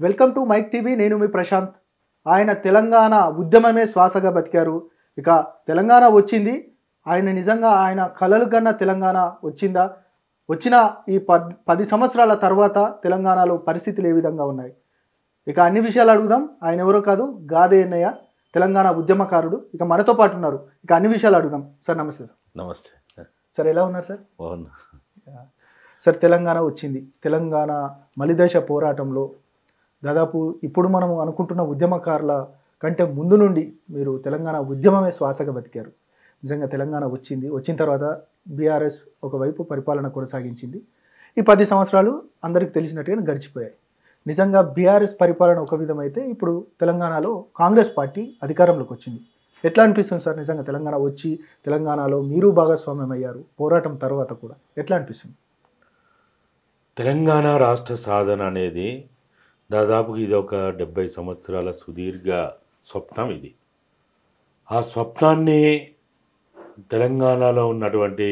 Welcome to mic TV. నేను మీ ప్రశాంత్. ఆయన తెలంగాణ ఉద్యమమే శ్వాసగా బతికారు. ఇక తెలంగాణ వచ్చింది. ఆయన నిజంగా ఆయన కలలు కన్నా తెలంగాణ వచ్చిందా? వచ్చిన ఈ 10 సంవత్సరాల తర్వాత తెలంగాణలో పరిస్థితులు ఏ విధంగా ఉన్నాయి? ఇక అన్ని విషయాలు అడుగుదాం. ఆయన ఎవరో కాదు, గాదే అన్నయ్య, తెలంగాణ ఉద్యమకారుడు. ఇక మనతో పాటు ఉన్నారు. ఇక అన్ని విషయాలు అడుగుదాం. సార్ నమస్తే. సార్ నమస్తే సార్, ఎలా ఉన్నారు సార్? బాగున్నా సార్, తెలంగాణ వచ్చింది. తెలంగాణ మలిదశ పోరాటంలో దాదాపు ఇప్పుడు మనం అనుకుంటున్న ఉద్యమకారుల కంటే ముందు నుండి మీరు తెలంగాణ ఉద్యమమే శ్వాసగా బతికారు. నిజంగా తెలంగాణ వచ్చింది. వచ్చిన తర్వాత బీఆర్ఎస్ ఒకవైపు పరిపాలన కొనసాగించింది. ఈ 10 సంవత్సరాలు అందరికీ తెలిసినట్టుగా గడిచిపోయాయి. నిజంగా బీఆర్ఎస్ పరిపాలన ఒక విధమైతే ఇప్పుడు తెలంగాణలో కాంగ్రెస్ పార్టీ అధికారంలోకి వచ్చింది. ఎట్లా అనిపిస్తుంది సార్? నిజంగా తెలంగాణ వచ్చి తెలంగాణలో మీరు భాగస్వామ్యం అయ్యారు పోరాటం తర్వాత కూడా. ఎట్లా అనిపిస్తుంది? తెలంగాణ రాష్ట్ర సాధన అనేది దాదాపు ఇది ఒక 70 సంవత్సరాల సుదీర్ఘ స్వప్నం. ఇది ఆ స్వప్నాన్ని తెలంగాణలో ఉన్నటువంటి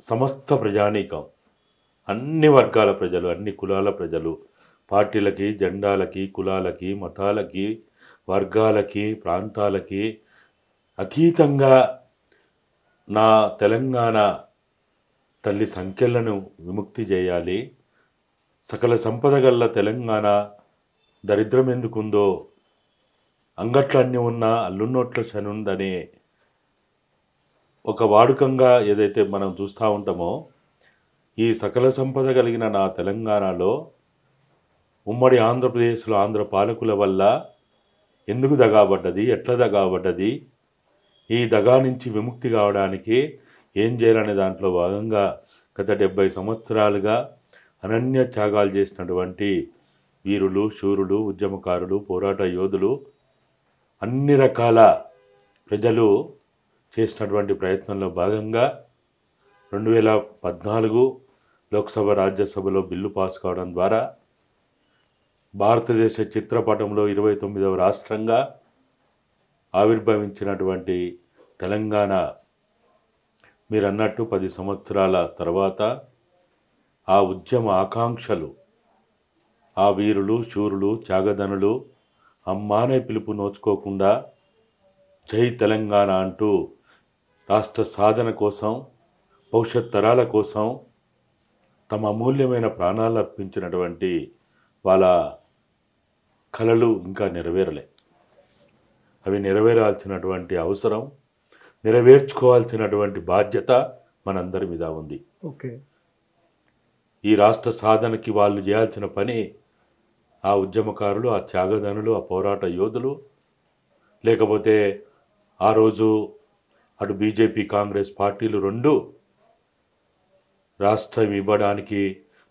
సమస్త ప్రజానీకం, అన్ని వర్గాల ప్రజలు, అన్ని కులాల ప్రజలు, పార్టీలకి, జెండాలకి, కులాలకి, మతాలకి, వర్గాలకి, ప్రాంతాలకి అతీతంగా నా తెలంగాణ తల్లి సంఖ్యలను విముక్తి చేయాలి, సకల సంపద గల్ల తెలంగాణ దరిద్రం ఎందుకుందో, అంగట్లన్నీ ఉన్న అల్లున్నోట్ల శనుందనే ఒక వాడుకంగా ఏదైతే మనం చూస్తూ ఉంటామో, ఈ సకల సంపద కలిగిన నా తెలంగాణలో ఉమ్మడి ఆంధ్రప్రదేశ్లో ఆంధ్ర పాలకుల వల్ల ఎందుకు దగాబడ్డది, ఎట్లా దగాబడ్డది, ఈ దగా నుంచి విముక్తి కావడానికి ఏం చేయాలనే దాంట్లో భాగంగా గత 70 సంవత్సరాలుగా అనన్య త్యాగాలు చేసినటువంటి వీరులు, శూరులు, ఉద్యమకారులు, పోరాట యోధులు, అన్ని రకాల ప్రజలు చేసినటువంటి ప్రయత్నంలో భాగంగా 2014 లోక్సభ, రాజ్యసభలో బిల్లు పాస్ కావడం ద్వారా భారతదేశ చిత్రపటంలో 29వ రాష్ట్రంగా ఆవిర్భవించినటువంటి తెలంగాణ మీరు అన్నట్టు 10 సంవత్సరాల తర్వాత ఆ ఉద్యమ ఆకాంక్షలు, ఆ వీరులు, శూరులు, త్యాగధనులు అమ్మానే పిలుపు నోచుకోకుండా జై తెలంగాణ అంటూ రాష్ట్ర సాధన కోసం, భవిష్యత్ తరాల కోసం తమ అమూల్యమైన ప్రాణాలు అర్పించినటువంటి వాళ్ళ కలలు ఇంకా నెరవేరలే. అవి నెరవేరాల్సినటువంటి అవసరం, నెరవేర్చుకోవాల్సినటువంటి బాధ్యత మనందరి మీద ఉంది. ఓకే, ఈ రాష్ట్ర సాధనకి వాళ్ళు చేయాల్సిన పని ఆ ఉద్యమకారులు, ఆ త్యాగధనులు, ఆ పోరాట యోధులు, లేకపోతే ఆ రోజు అటు బీజేపీ, కాంగ్రెస్ పార్టీలు రెండు రాష్ట్రం ఇవ్వడానికి,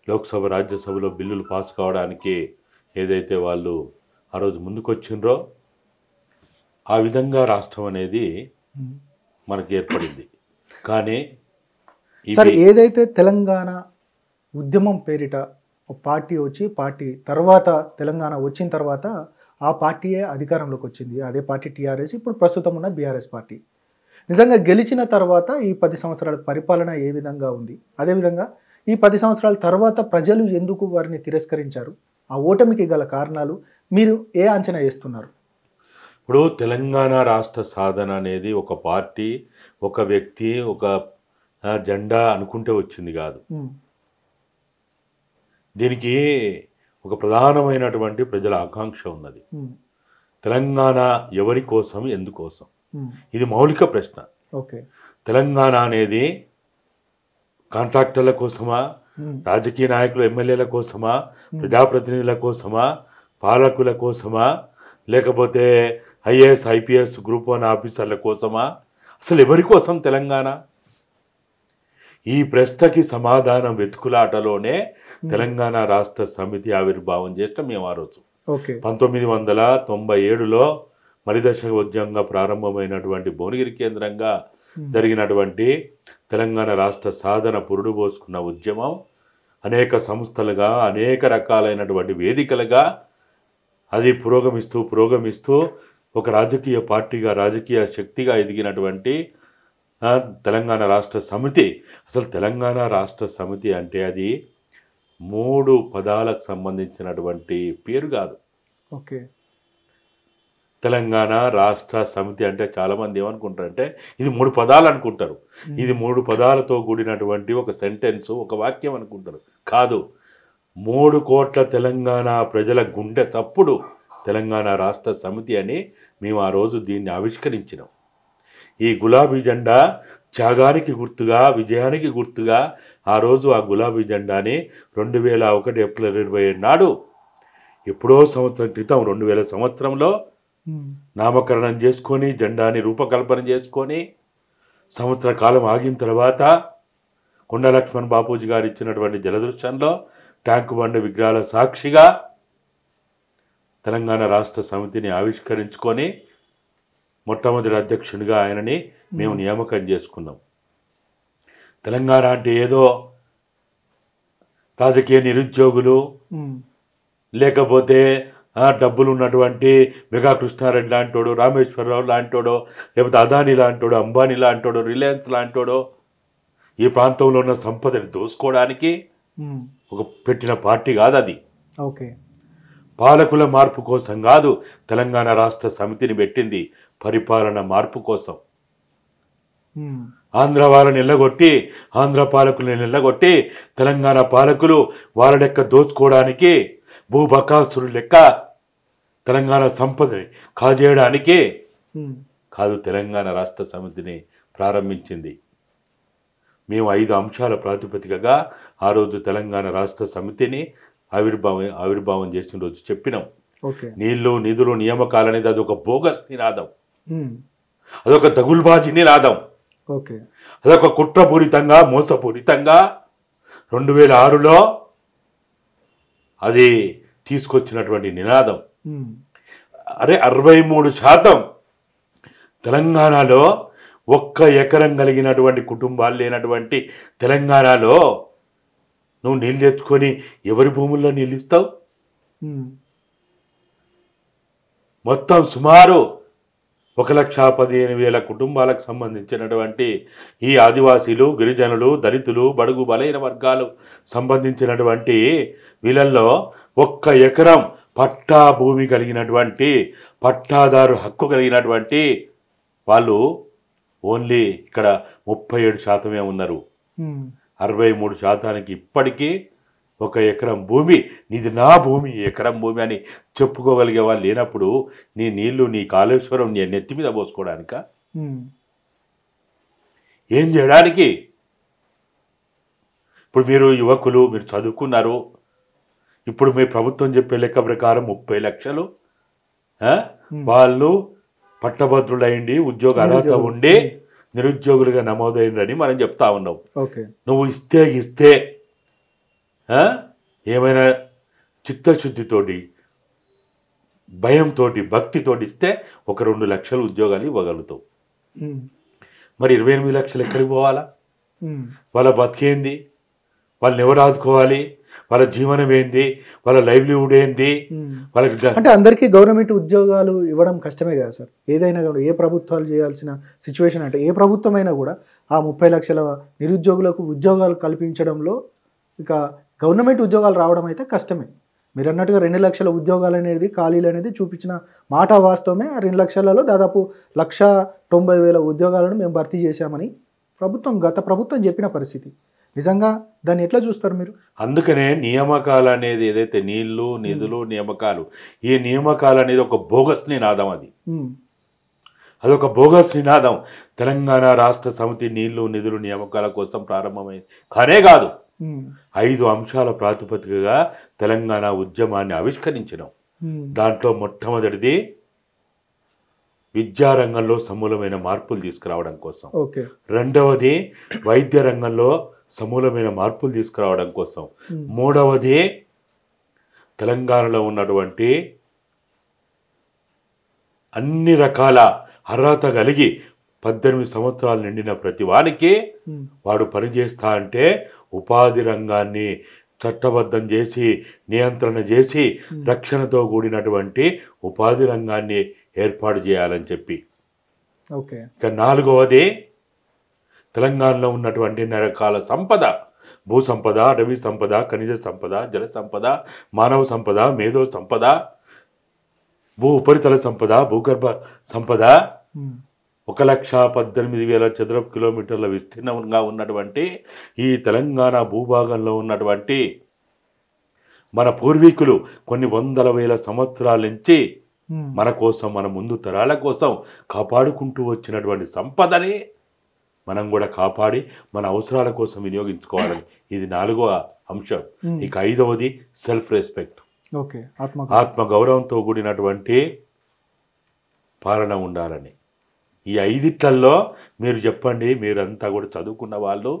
లోక్సభ, రాజ్యసభలో బిల్లులు పాస్ కావడానికి ఏదైతే వాళ్ళు ఆ రోజు ముందుకొచ్చిండ్రో ఆ విధంగా రాష్ట్రం అనేది మనకి ఏర్పడింది. కానీ సార్, ఏదైతే తెలంగాణ ఉద్యమం పేరిట ఒక పార్టీ వచ్చి, పార్టీ తర్వాత తెలంగాణ వచ్చిన తర్వాత ఆ పార్టీయే అధికారంలోకి వచ్చింది. అదే పార్టీ టీఆర్ఎస్, ఇప్పుడు ప్రస్తుతం ఉన్న బీఆర్ఎస్ పార్టీ. నిజంగా గెలిచిన తర్వాత ఈ 10 సంవత్సరాల పరిపాలన ఏ విధంగా ఉంది? అదేవిధంగా ఈ 10 సంవత్సరాల తర్వాత ప్రజలు ఎందుకు వారిని తిరస్కరించారు? ఆ ఓటమికి గల కారణాలు మీరు ఏ అంచనా వేస్తున్నారు? ఇప్పుడు తెలంగాణ రాష్ట్ర సాధన అనేది ఒక పార్టీ, ఒక వ్యక్తి, ఒక జెండా అనుకుంటే వచ్చింది కాదు. దీనికి ఒక ప్రధానమైనటువంటి ప్రజల ఆకాంక్ష ఉన్నది. తెలంగాణ ఎవరి కోసం, ఎందుకోసం? ఇది మౌలిక ప్రశ్న. ఓకే, తెలంగాణ అనేది కాంట్రాక్టర్ల కోసమా, రాజకీయ నాయకులు, ఎమ్మెల్యేల కోసమా, ప్రజాప్రతినిధుల కోసమా, పాలకుల కోసమా, లేకపోతే ఐఏఎస్, ఐపీఎస్, గ్రూప్ 1 ఆఫీసర్ల కోసమా? అసలు ఎవరి కోసం తెలంగాణ? ఈ ప్రశ్నకి సమాధానం వెతుకులాటలోనే తెలంగాణ రాష్ట్ర సమితి ఆవిర్భావం చేసిన మేము ఆ రోజు 1997లో మలిదశ ఉద్యమంగా ప్రారంభమైనటువంటి భువనగిరి కేంద్రంగా జరిగినటువంటి తెలంగాణ రాష్ట్ర సాధన పురుడు పోసుకున్న ఉద్యమం అనేక సంస్థలుగా, అనేక రకాలైనటువంటి వేదికలుగా అది పురోగమిస్తూ ఒక రాజకీయ పార్టీగా, రాజకీయ శక్తిగా ఎదిగినటువంటి తెలంగాణ రాష్ట్ర సమితి. అసలు తెలంగాణ రాష్ట్ర సమితి అంటే అది 3 పదాలకు సంబంధించినటువంటి పేరు కాదు. ఓకే. తెలంగాణ రాష్ట్ర సమితి అంటే చాలామంది ఏమనుకుంటారంటే ఇది 3 పదాలు అనుకుంటారు. ఇది 3 పదాలతో కూడినటువంటి ఒక సెంటెన్స్, ఒక వాక్యం అనుకుంటారు. కాదు, 3 కోట్ల తెలంగాణ ప్రజల గుండె చప్పుడు తెలంగాణ రాష్ట్ర సమితి అని మేము ఆ రోజు దీన్ని ఆవిష్కరించినాం. ఈ గులాబీ జెండా త్యాగానికి గుర్తుగా, విజయానికి గుర్తుగా ఆ రోజు ఆ గులాబీ జెండాని 2001 ఏప్రిల్ 27 నాడు ఎప్పుడో సంవత్సరం క్రితం 2000 సంవత్సరంలో నామకరణం చేసుకొని జెండాని రూపకల్పన చేసుకొని సంవత్సర కాలం ఆగిన తర్వాత కొండ లక్ష్మణ్ బాపూజీ గారు ఇచ్చినటువంటి జలదృశ్యంలో ట్యాంకు బండ్ విగ్రహాల సాక్షిగా తెలంగాణ రాష్ట్ర సమితిని ఆవిష్కరించుకొని మొట్టమొదటి అధ్యక్షునిగా ఆయనని మేము నియామకం చేసుకున్నాం. తెలంగాణ అంటే ఏదో రాజకీయ నిరుద్యోగులు లేకపోతే డబ్బులు ఉన్నటువంటి మెగా కృష్ణారెడ్డి లాంటోడు, రామేశ్వరరావు లాంటోడో, లేకపోతే అదానీ లాంటోడు, అంబానీ లాంటోడు, రిలయన్స్ లాంటోడో ఈ ప్రాంతంలో ఉన్న సంపదని దోసుకోవడానికి ఒక పెట్టిన పార్టీ కాదు అది. ఓకే. పాలకుల మార్పు కోసం కాదు తెలంగాణ రాష్ట్ర సమితిని పెట్టింది, పరిపాలన మార్పు కోసం. ఆంధ్ర వాళ్ళని నిల్లగొట్టి, ఆంధ్ర పాలకుల్ని నిల్లగొట్టి తెలంగాణ పాలకులు వాళ్ళ లెక్క దోచుకోవడానికి, భూబకాసురు లెక్క తెలంగాణ సంపదని కాజేయడానికి కాదు తెలంగాణ రాష్ట్ర సమితిని ప్రారంభించింది. మేము 5 అంశాల ప్రాతిపదికగా ఆ రోజు తెలంగాణ రాష్ట్ర సమితిని ఆవిర్భావం చేసిన రోజు చెప్పినాం. నీళ్లు, నిధులు, నియామకాలు అనేది అదొక బోగస్ నినాదం, అదొక దగుల్బాజీ నినాదం, అదొక కుట్రపూరితంగా, మోసపూరితంగా 2006లో అది తీసుకొచ్చినటువంటి నినాదం. అరే 63% తెలంగాణలో 1 ఎకరం కలిగినటువంటి కుటుంబాలు లేనటువంటి తెలంగాణలో నువ్వు నీళ్ళు తెచ్చుకొని ఎవరి భూముల్లో నీళ్ళు ఇస్తావు? మొత్తం సుమారు 1,15,000 కుటుంబాలకు సంబంధించినటువంటి ఈ ఆదివాసీలు, గిరిజనులు, దళితులు, బడుగు బలైన వర్గాలు సంబంధించినటువంటి వీళ్ళల్లో 1 ఎకరం పట్టా భూమి కలిగినటువంటి, పట్టాదారు హక్కు కలిగినటువంటి వాళ్ళు ఓన్లీ ఇక్కడ 37% ఉన్నారు. 63% ఇప్పటికీ 1 ఎకరం భూమి, నీది నా భూమి, ఎకరం భూమి అని చెప్పుకోగలిగే వాళ్ళు లేనప్పుడు నీ నీళ్లు, నీ కాళేశ్వరం నీ నెత్తి మీద పోసుకోవడానిక? ఏం చేయడానికి? ఇప్పుడు మీరు యువకులు, మీరు చదువుకున్నారు, ఇప్పుడు మీ ప్రభుత్వం చెప్పే లెక్క ప్రకారం 30 లక్షలు వాళ్ళు పట్టభద్రులైండి, ఉద్యోగ అర్హత ఉండి నిరుద్యోగులుగా నమోదైందని మనం చెప్తా ఉన్నాం. నువ్వు ఇస్తే ఏమైనా చిత్తశుద్ధితోటి, భయంతోటి, భక్తితోటి ఇస్తే 1-2 లక్షల ఉద్యోగాలు ఇవ్వగలుగుతావు. మరి 28 లక్షలు ఎక్కడికి పోవాలా? వాళ్ళ బతికేంది? వాళ్ళని ఎవరు ఆదుకోవాలి? వాళ్ళ జీవనం ఏంది? వాళ్ళ లైవ్లీహుడ్ ఏంది? వాళ్ళకి అంటే అందరికీ గవర్నమెంట్ ఉద్యోగాలు ఇవ్వడం కష్టమే కదా సార్. ఏదైనా కూడా ఏ ప్రభుత్వాలు చేయాల్సిన సిచ్యువేషన్ అంటే ఏ ప్రభుత్వం అయినా కూడా ఆ 30 లక్షల నిరుద్యోగులకు ఉద్యోగాలు కల్పించడంలో ఇక గవర్నమెంట్ ఉద్యోగాలు రావడం అయితే కష్టమే. మీరు అన్నట్టుగా 2 లక్షల ఉద్యోగాలు అనేది, ఖాళీలు అనేది చూపించిన మాట వాస్తవమే. 2 లక్షలలో దాదాపు 1,90,000 ఉద్యోగాలను మేము భర్తీ చేశామని గత ప్రభుత్వం చెప్పిన పరిస్థితి. నిజంగా దాన్ని ఎట్లా చూస్తారు మీరు? అందుకనే నియామకాలు అనేది ఏదైతే నీళ్లు, నిధులు, నియామకాలు, ఈ నియామకాలు అనేది ఒక బోగస్ నినాదం. అదొక బోగస్ నినాదం. తెలంగాణ రాష్ట్ర సమితి నీళ్లు, నిధులు, నియామకాల కోసం ప్రారంభమైంది కానే కాదు. 5 అంశాల ప్రాతిపదికగా తెలంగాణ ఉద్యమాన్ని ఆవిష్కరించినాం. దాంట్లో మొట్టమొదటిది విద్యారంగంలో సమూలమైన మార్పులు తీసుకురావడం కోసం, రెండవది వైద్య రంగంలో సమూలమైన మార్పులు తీసుకురావడం కోసం, మూడవది తెలంగాణలో ఉన్నటువంటి అన్ని రకాల అర్హత కలిగి 18 సంవత్సరాలు నిండిన ప్రతి వానికి వాడు పనిచేస్తా అంటే ఉపాధి రంగాన్ని చట్టబద్ధం చేసి, నియంత్రణ చేసి, రక్షణతో కూడినటువంటి ఉపాధి రంగాన్ని ఏర్పాటు చేయాలని చెప్పి. ఇక 4వది తెలంగాణలో ఉన్నటువంటి అన్ని రకాల సంపద భూ సంపద, అటవీ సంపద, ఖనిజ సంపద, జల సంపద, మానవ సంపద, మేధో సంపద, భూ ఉపరితల సంపద, భూగర్భ సంపద, 1,18,000 చదరపు కిలోమీటర్ల విస్తీర్ణంగా ఉన్నటువంటి ఈ తెలంగాణ భూభాగంలో ఉన్నటువంటి మన పూర్వీకులు కొన్ని వందల వేల సంవత్సరాల నుంచి మన కోసం, మన ముందు తరాల కోసం కాపాడుకుంటూ వచ్చినటువంటి సంపదని మనం కూడా కాపాడి మన అవసరాల కోసం వినియోగించుకోవాలని. ఇది 4వ అంశం. ఇక 5వది సెల్ఫ్ రెస్పెక్ట్. ఆత్మగౌరవంతో కూడినటువంటి పాలన ఉండాలని. ఈ 5 మీరు చెప్పండి, మీరంతా కూడా చదువుకున్న వాళ్ళు,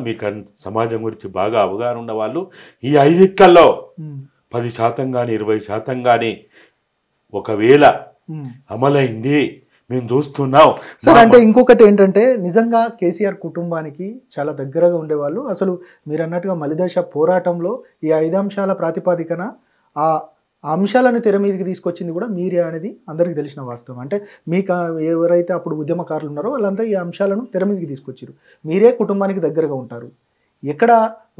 మీకు సమాజం గురించి బాగా అవగాహన ఉన్న వాళ్ళు, ఈ 5 10% కానీ 20% కానీ ఒకవేళ అమలైంది మేము చూస్తున్నాం. సార్, అంటే ఇంకొకటి ఏంటంటే నిజంగా కేసీఆర్ కుటుంబానికి చాలా దగ్గరగా ఉండేవాళ్ళు. అసలు మీరు అన్నట్టుగా మలిదశ పోరాటంలో ఈ 5 అంశాల ప్రాతిపదికన ఆ అంశాలను తెర మీదకి తీసుకొచ్చింది కూడా మీరే అనేది అందరికీ తెలిసిన వాస్తవం. అంటే మీకు ఎవరైతే అప్పుడు ఉద్యమకారులు ఉన్నారో వాళ్ళంతా ఈ అంశాలను తెర మీదకి తీసుకొచ్చారు. మీరే కుటుంబానికి దగ్గరగా ఉంటారు. ఎక్కడ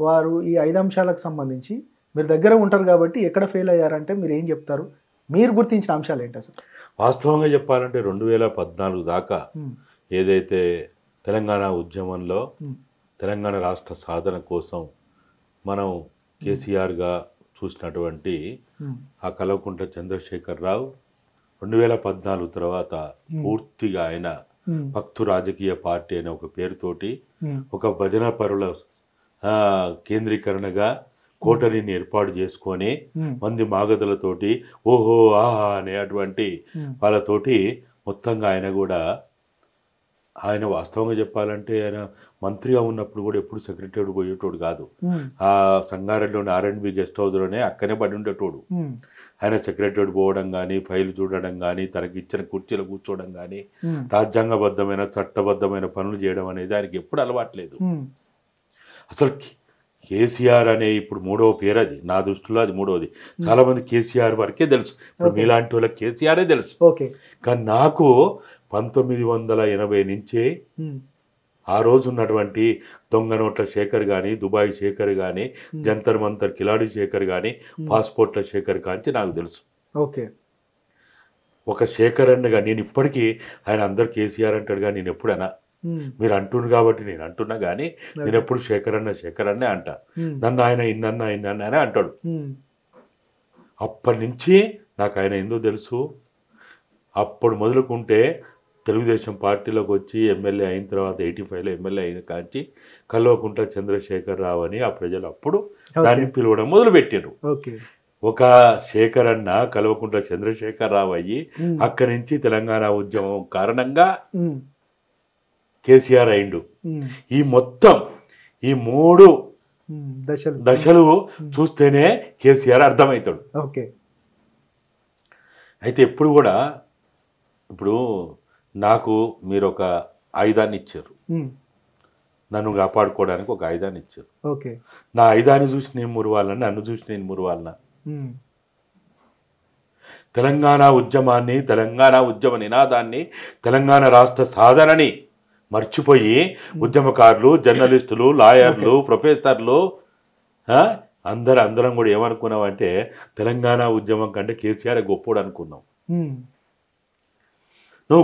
వారు ఈ 5 అంశాలకు సంబంధించి మీరు దగ్గర ఉంటారు కాబట్టి ఎక్కడ ఫెయిల్ అయ్యారంటే మీరు ఏం చెప్తారు? మీరు గుర్తించిన అంశాలు ఏంటి అసలు? వాస్తవంగా చెప్పాలంటే 2014 దాకా ఏదైతే తెలంగాణ ఉద్యమంలో తెలంగాణ రాష్ట్ర సాధన కోసం మనం కేసీఆర్గా చూసినటువంటి ఆ కల్వకుంట్ల చంద్రశేఖరరావు 2014 తర్వాత పూర్తిగా ఆయన భక్తు రాజకీయ పార్టీ అనే ఒక పేరుతోటి ఒక భజన పరుల కేంద్రీకరణగా కోటరీని ఏర్పాటు చేసుకొని మంది మాగదులతోటి ఓహో ఆహా అనేటువంటి వాళ్ళతోటి మొత్తంగా ఆయన వాస్తవంగా చెప్పాలంటే ఆయన మంత్రిగా ఉన్నప్పుడు కూడా ఎప్పుడు సెక్రటరీ పోయేటోడు కాదు. ఆ సంగారెడ్డిలోని R&B గెస్ట్ హౌస్లోనే అక్కనే పడి ఉండేటోడు. ఆయన సెక్రటరీ పోవడం కానీ, ఫైల్ చూడడం కానీ, తనకి ఇచ్చిన కుర్చీలో కూర్చోవడం కానీ, రాజ్యాంగబద్ధమైన చట్టబద్ధమైన పనులు చేయడం అనేది ఆయనకి ఎప్పుడు అలవాట్లేదు. అసలు కేసీఆర్ అనే ఇప్పుడు 3వ పేరు, అది నా దృష్టిలో అది 3వది. చాలా మంది కేసీఆర్ వరకే తెలుసు. ఇప్పుడు మీలాంటి వాళ్ళకి కేసీఆరే తెలుసు. కానీ నాకు 1980 నుంచే ఆ రోజు ఉన్నటువంటి దొంగ నోట్ల శేఖర్ కానీ, దుబాయ్ శేఖర్ కానీ, జంతర్ మంతర్ కిలాడి శేఖర్ కానీ, పాస్పోర్ట్ల శేఖర్ కాంచి నాకు తెలుసు. ఒక శేఖర్ అన్నగా నేను ఇప్పటికీ ఆయన అందరు కేసీఆర్ అంటాడు కానీ నేను ఎప్పుడైనా మీరు అంటున్నారు కాబట్టి నేను అంటున్నా కానీ నేను ఎప్పుడు శేఖర్ అన్నే అంట. నన్ను ఆయన ఇన్నన్నా అంటాడు. అప్పటి నుంచి నాకు ఆయన ఎందుకు తెలుసు, అప్పుడు మొదలుకుంటే తెలుగుదేశం పార్టీలోకి వచ్చి ఎమ్మెల్యే అయిన తర్వాత 85లో ఎమ్మెల్యే అయిన కాంచి కల్వకుంట్ల చంద్రశేఖరరావు అని ఆ ప్రజలు అప్పుడు దాన్ని పిలవడం మొదలుపెట్టారు. ఒక శేఖర్ అన్న కల్వకుంట్ల చంద్రశేఖరరావు అయ్యి అక్కడి నుంచి తెలంగాణ ఉద్యమం కారణంగా కేసీఆర్ అయిండు. ఈ మొత్తం ఈ 3 దశలు చూస్తేనే కేసీఆర్ అర్థమవుతాడు. అయితే ఎప్పుడు కూడా ఇప్పుడు నాకు మీరు ఒక ఆయుధాన్ని ఇచ్చారు, నన్ను కాపాడుకోవడానికి ఒక ఆయుధాన్ని ఇచ్చారు. నా ఆయుధాన్ని చూసి నేను మురవాలన్నా, నన్ను చూసి నేను మురవాలన్నా? తెలంగాణ ఉద్యమాన్ని, తెలంగాణ ఉద్యమ నినాదాన్ని, తెలంగాణ రాష్ట్ర సాధనని మర్చిపోయి ఉద్యమకారులు, జర్నలిస్టులు, లాయర్లు, ప్రొఫెసర్లు అందరం కూడా ఏమనుకున్నామంటే తెలంగాణ ఉద్యమం కంటే కేసీఆర్ గొప్పోడు అనుకున్నాం. నువ్వు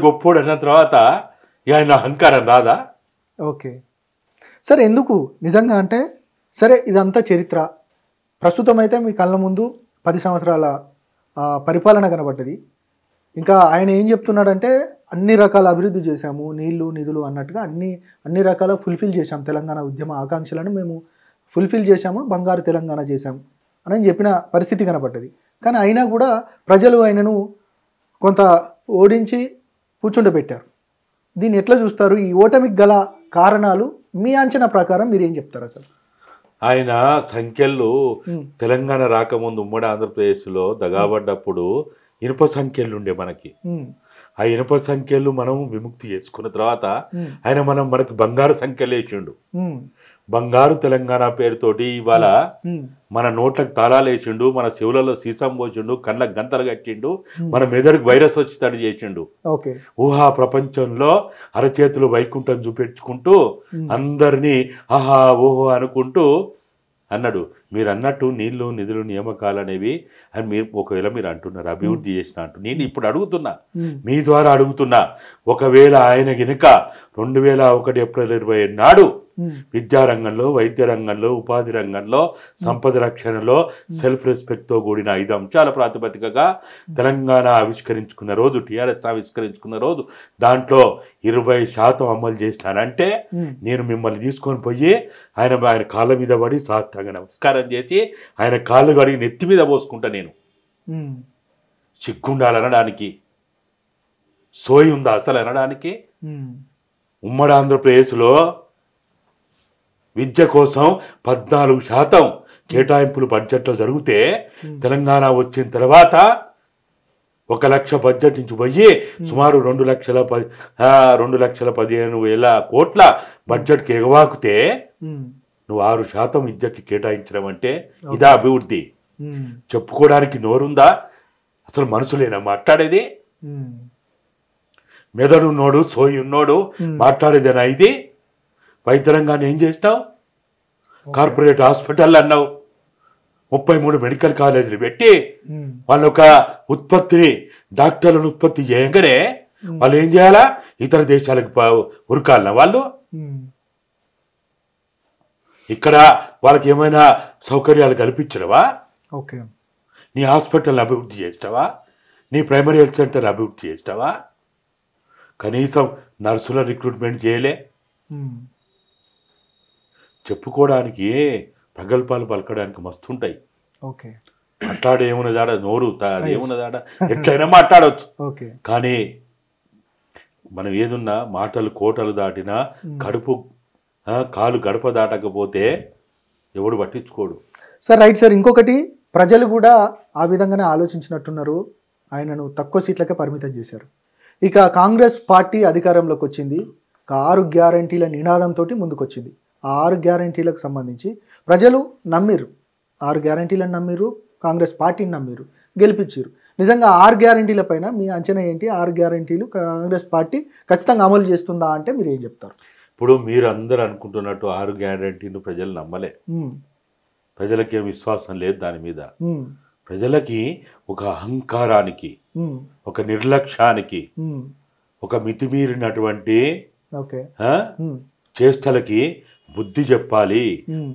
గొప్పోడు అన్న తర్వాత ఆయన అహంకారం రాదా? సరే, ఎందుకు నిజంగా అంటే సరే ఇదంతా చరిత్ర. ప్రస్తుతం అయితే మీ కళ్ళ ముందు 10 సంవత్సరాల పరిపాలన కనబడ్డది. ఇంకా ఆయన ఏం చెప్తున్నాడంటే అన్ని రకాల అభివృద్ధి చేశాము, నీళ్లు నిధులు అన్నట్టుగా అన్ని రకాల ఫుల్ఫిల్ చేశాం, తెలంగాణ ఉద్యమ ఆకాంక్షలను మేము ఫుల్ఫిల్ చేశాము, బంగారు తెలంగాణ చేశాము అని చెప్పిన పరిస్థితి కనబడ్డది. కానీ అయినా కూడా ప్రజలు ఆయనను కొంత ఓడించి కూర్చుండబెట్టారు. దీన్ని ఎట్లా చూస్తారు? ఈ ఓటమికి గల కారణాలు మీ అంచనా ప్రకారం మీరు ఏం చెప్తారు? అసలు ఆయన సంఖ్యలు తెలంగాణ రాకముందు ఉమ్మడి ఆంధ్రప్రదేశ్లో దగాబడ్డప్పుడు ఇనుప సంఖ్యలు ఉండే మనకి. ఆ ఇనుప సంఖ్యలు మనం విముక్తి చేసుకున్న తర్వాత ఆయన మనకు బంగారు సంఖ్యలు వేసిండు. బంగారు తెలంగాణ పేరుతోటి ఇవాళ మన నోట్లకు తాళాలు వేసిండు, మన చెవులలో సీసం పోసిండు, కళ్ళకు గంతలు కట్టిండు, మన మెదడుకు వైరస్ వచ్చి చేసిండు. ఊహా ప్రపంచంలో అరచేతులు వైకుంఠం చూపెట్టుకుంటూ అందరినీ ఆహా ఓహో అనుకుంటూ అన్నాడు. మీరు అన్నట్టు నీళ్లు నిధులు నియామకాలు అనేవి అని మీరు ఒకవేళ మీరు అంటున్నారు అభివృద్ధి చేసిన అంటూ, నేను ఇప్పుడు అడుగుతున్నా, మీ ద్వారా అడుగుతున్నా, ఒకవేళ ఆయన గనుక 2001 ఏప్రిల్ 27 నాడు విద్యారంగంలో, వైద్య రంగంలో, ఉపాధి రంగంలో, సంపద రక్షణలో సెల్ఫ్ రెస్పెక్ట్తో కూడిన 5 అంశాల ప్రాతిపదికగా తెలంగాణ ఆవిష్కరించుకున్న రోజు, టీఆర్ఎస్ ఆవిష్కరించుకున్న రోజు దాంట్లో 20% అమలు చేసినానంటే నేను మిమ్మల్ని తీసుకొని పోయి ఆయన కాళ్ళ మీద పడి సాష్టాంగ నమస్కారం చేసి ఆయన కాళ్ళు కడిగి నెత్తి మీద పోసుకుంటా. నేను సిగ్గుండాలనడానికి, సోయి ఉందా అసలు అనడానికి? ఉమ్మడి ఆంధ్రప్రదేశ్లో విద్య కోసం 14% కేటాయింపులు బడ్జెట్లో జరిగితే తెలంగాణ వచ్చిన తర్వాత 1 లక్ష బడ్జెట్ నుంచి పోయి సుమారు 2,15,000 కోట్ల బడ్జెట్కి ఎగవాకితే నువ్వు 6% విద్యకి కేటాయించడం అంటే ఇదా అభివృద్ధి? చెప్పుకోవడానికి నోరుందా? అసలు మనసులేనా మాట్లాడేది? మెదడున్నోడు సోయి ఉన్నోడు మాట్లాడేదేనా ఇది? వైద్య రంగాన్ని ఏం చేసినావు? కార్పొరేట్ హాస్పిటల్ అన్నావు, 33 మెడికల్ కాలేజీలు పెట్టి వాళ్ళు ఒక ఉత్పత్తిని, డాక్టర్లను ఉత్పత్తి చేయగానే వాళ్ళు ఏం చేయాలా? ఇతర దేశాలకు ఉరకాలనా వాళ్ళు? ఇక్కడ వాళ్ళకి ఏమైనా సౌకర్యాలు కల్పించడవా? నీ హాస్పిటల్ అభివృద్ధి చేస్తావా? నీ ప్రైమరీ హెల్త్ సెంటర్ అభివృద్ధి చేస్తావా? కనీసం నర్సుల రిక్రూట్మెంట్ చేయలే. చెప్పుకోవడానికి ప్రగల్భాలు పలకడానికి మస్తుంటాయి. మాట్లాడే ఏమున్నదాడ నోరు ఏమున్నదాడ ఎట్లయినా మాట్లాడవచ్చు. కానీ మనం ఏదున్నా మాటలు కోటలు దాటినా కాలు గడప దాటకపోతే ఎవడు పట్టించుకోడు. Sir right sir. ఇంకొకటి, ప్రజలు కూడా ఆ విధంగానే ఆలోచించినట్టున్నారు, ఆయనను తక్కువ సీట్లకే పరిమితం చేశారు. ఇక కాంగ్రెస్ పార్టీ అధికారంలోకి వచ్చింది, 6 గ్యారంటీల నినాదంతో ముందుకొచ్చింది. ఆ 6 గ్యారంటీలకు సంబంధించి ప్రజలు నమ్మిరు, 6 గ్యారంటీలను నమ్మిరు, కాంగ్రెస్ పార్టీని నమ్మిరు, గెలిపించారు. నిజంగా 6 గ్యారంటీల పైన మీ అంచనా ఏంటి? 6 గ్యారంటీలు కాంగ్రెస్ పార్టీ ఖచ్చితంగా అమలు చేస్తుందా అంటే మీరు ఏం చెప్తారు? ఇప్పుడు మీరు అందరూ అనుకుంటున్నట్టు 6 గ్యారంటీలు ప్రజలు నమ్మలే. ప్రజలకి ఏం విశ్వాసం లేదు దాని మీద. ప్రజలకి ఒక అహంకారానికి, ఒక నిర్లక్ష్యానికి, ఒక మితిమీరినటువంటి చేష్టలకి బుద్ధి చెప్పాలి,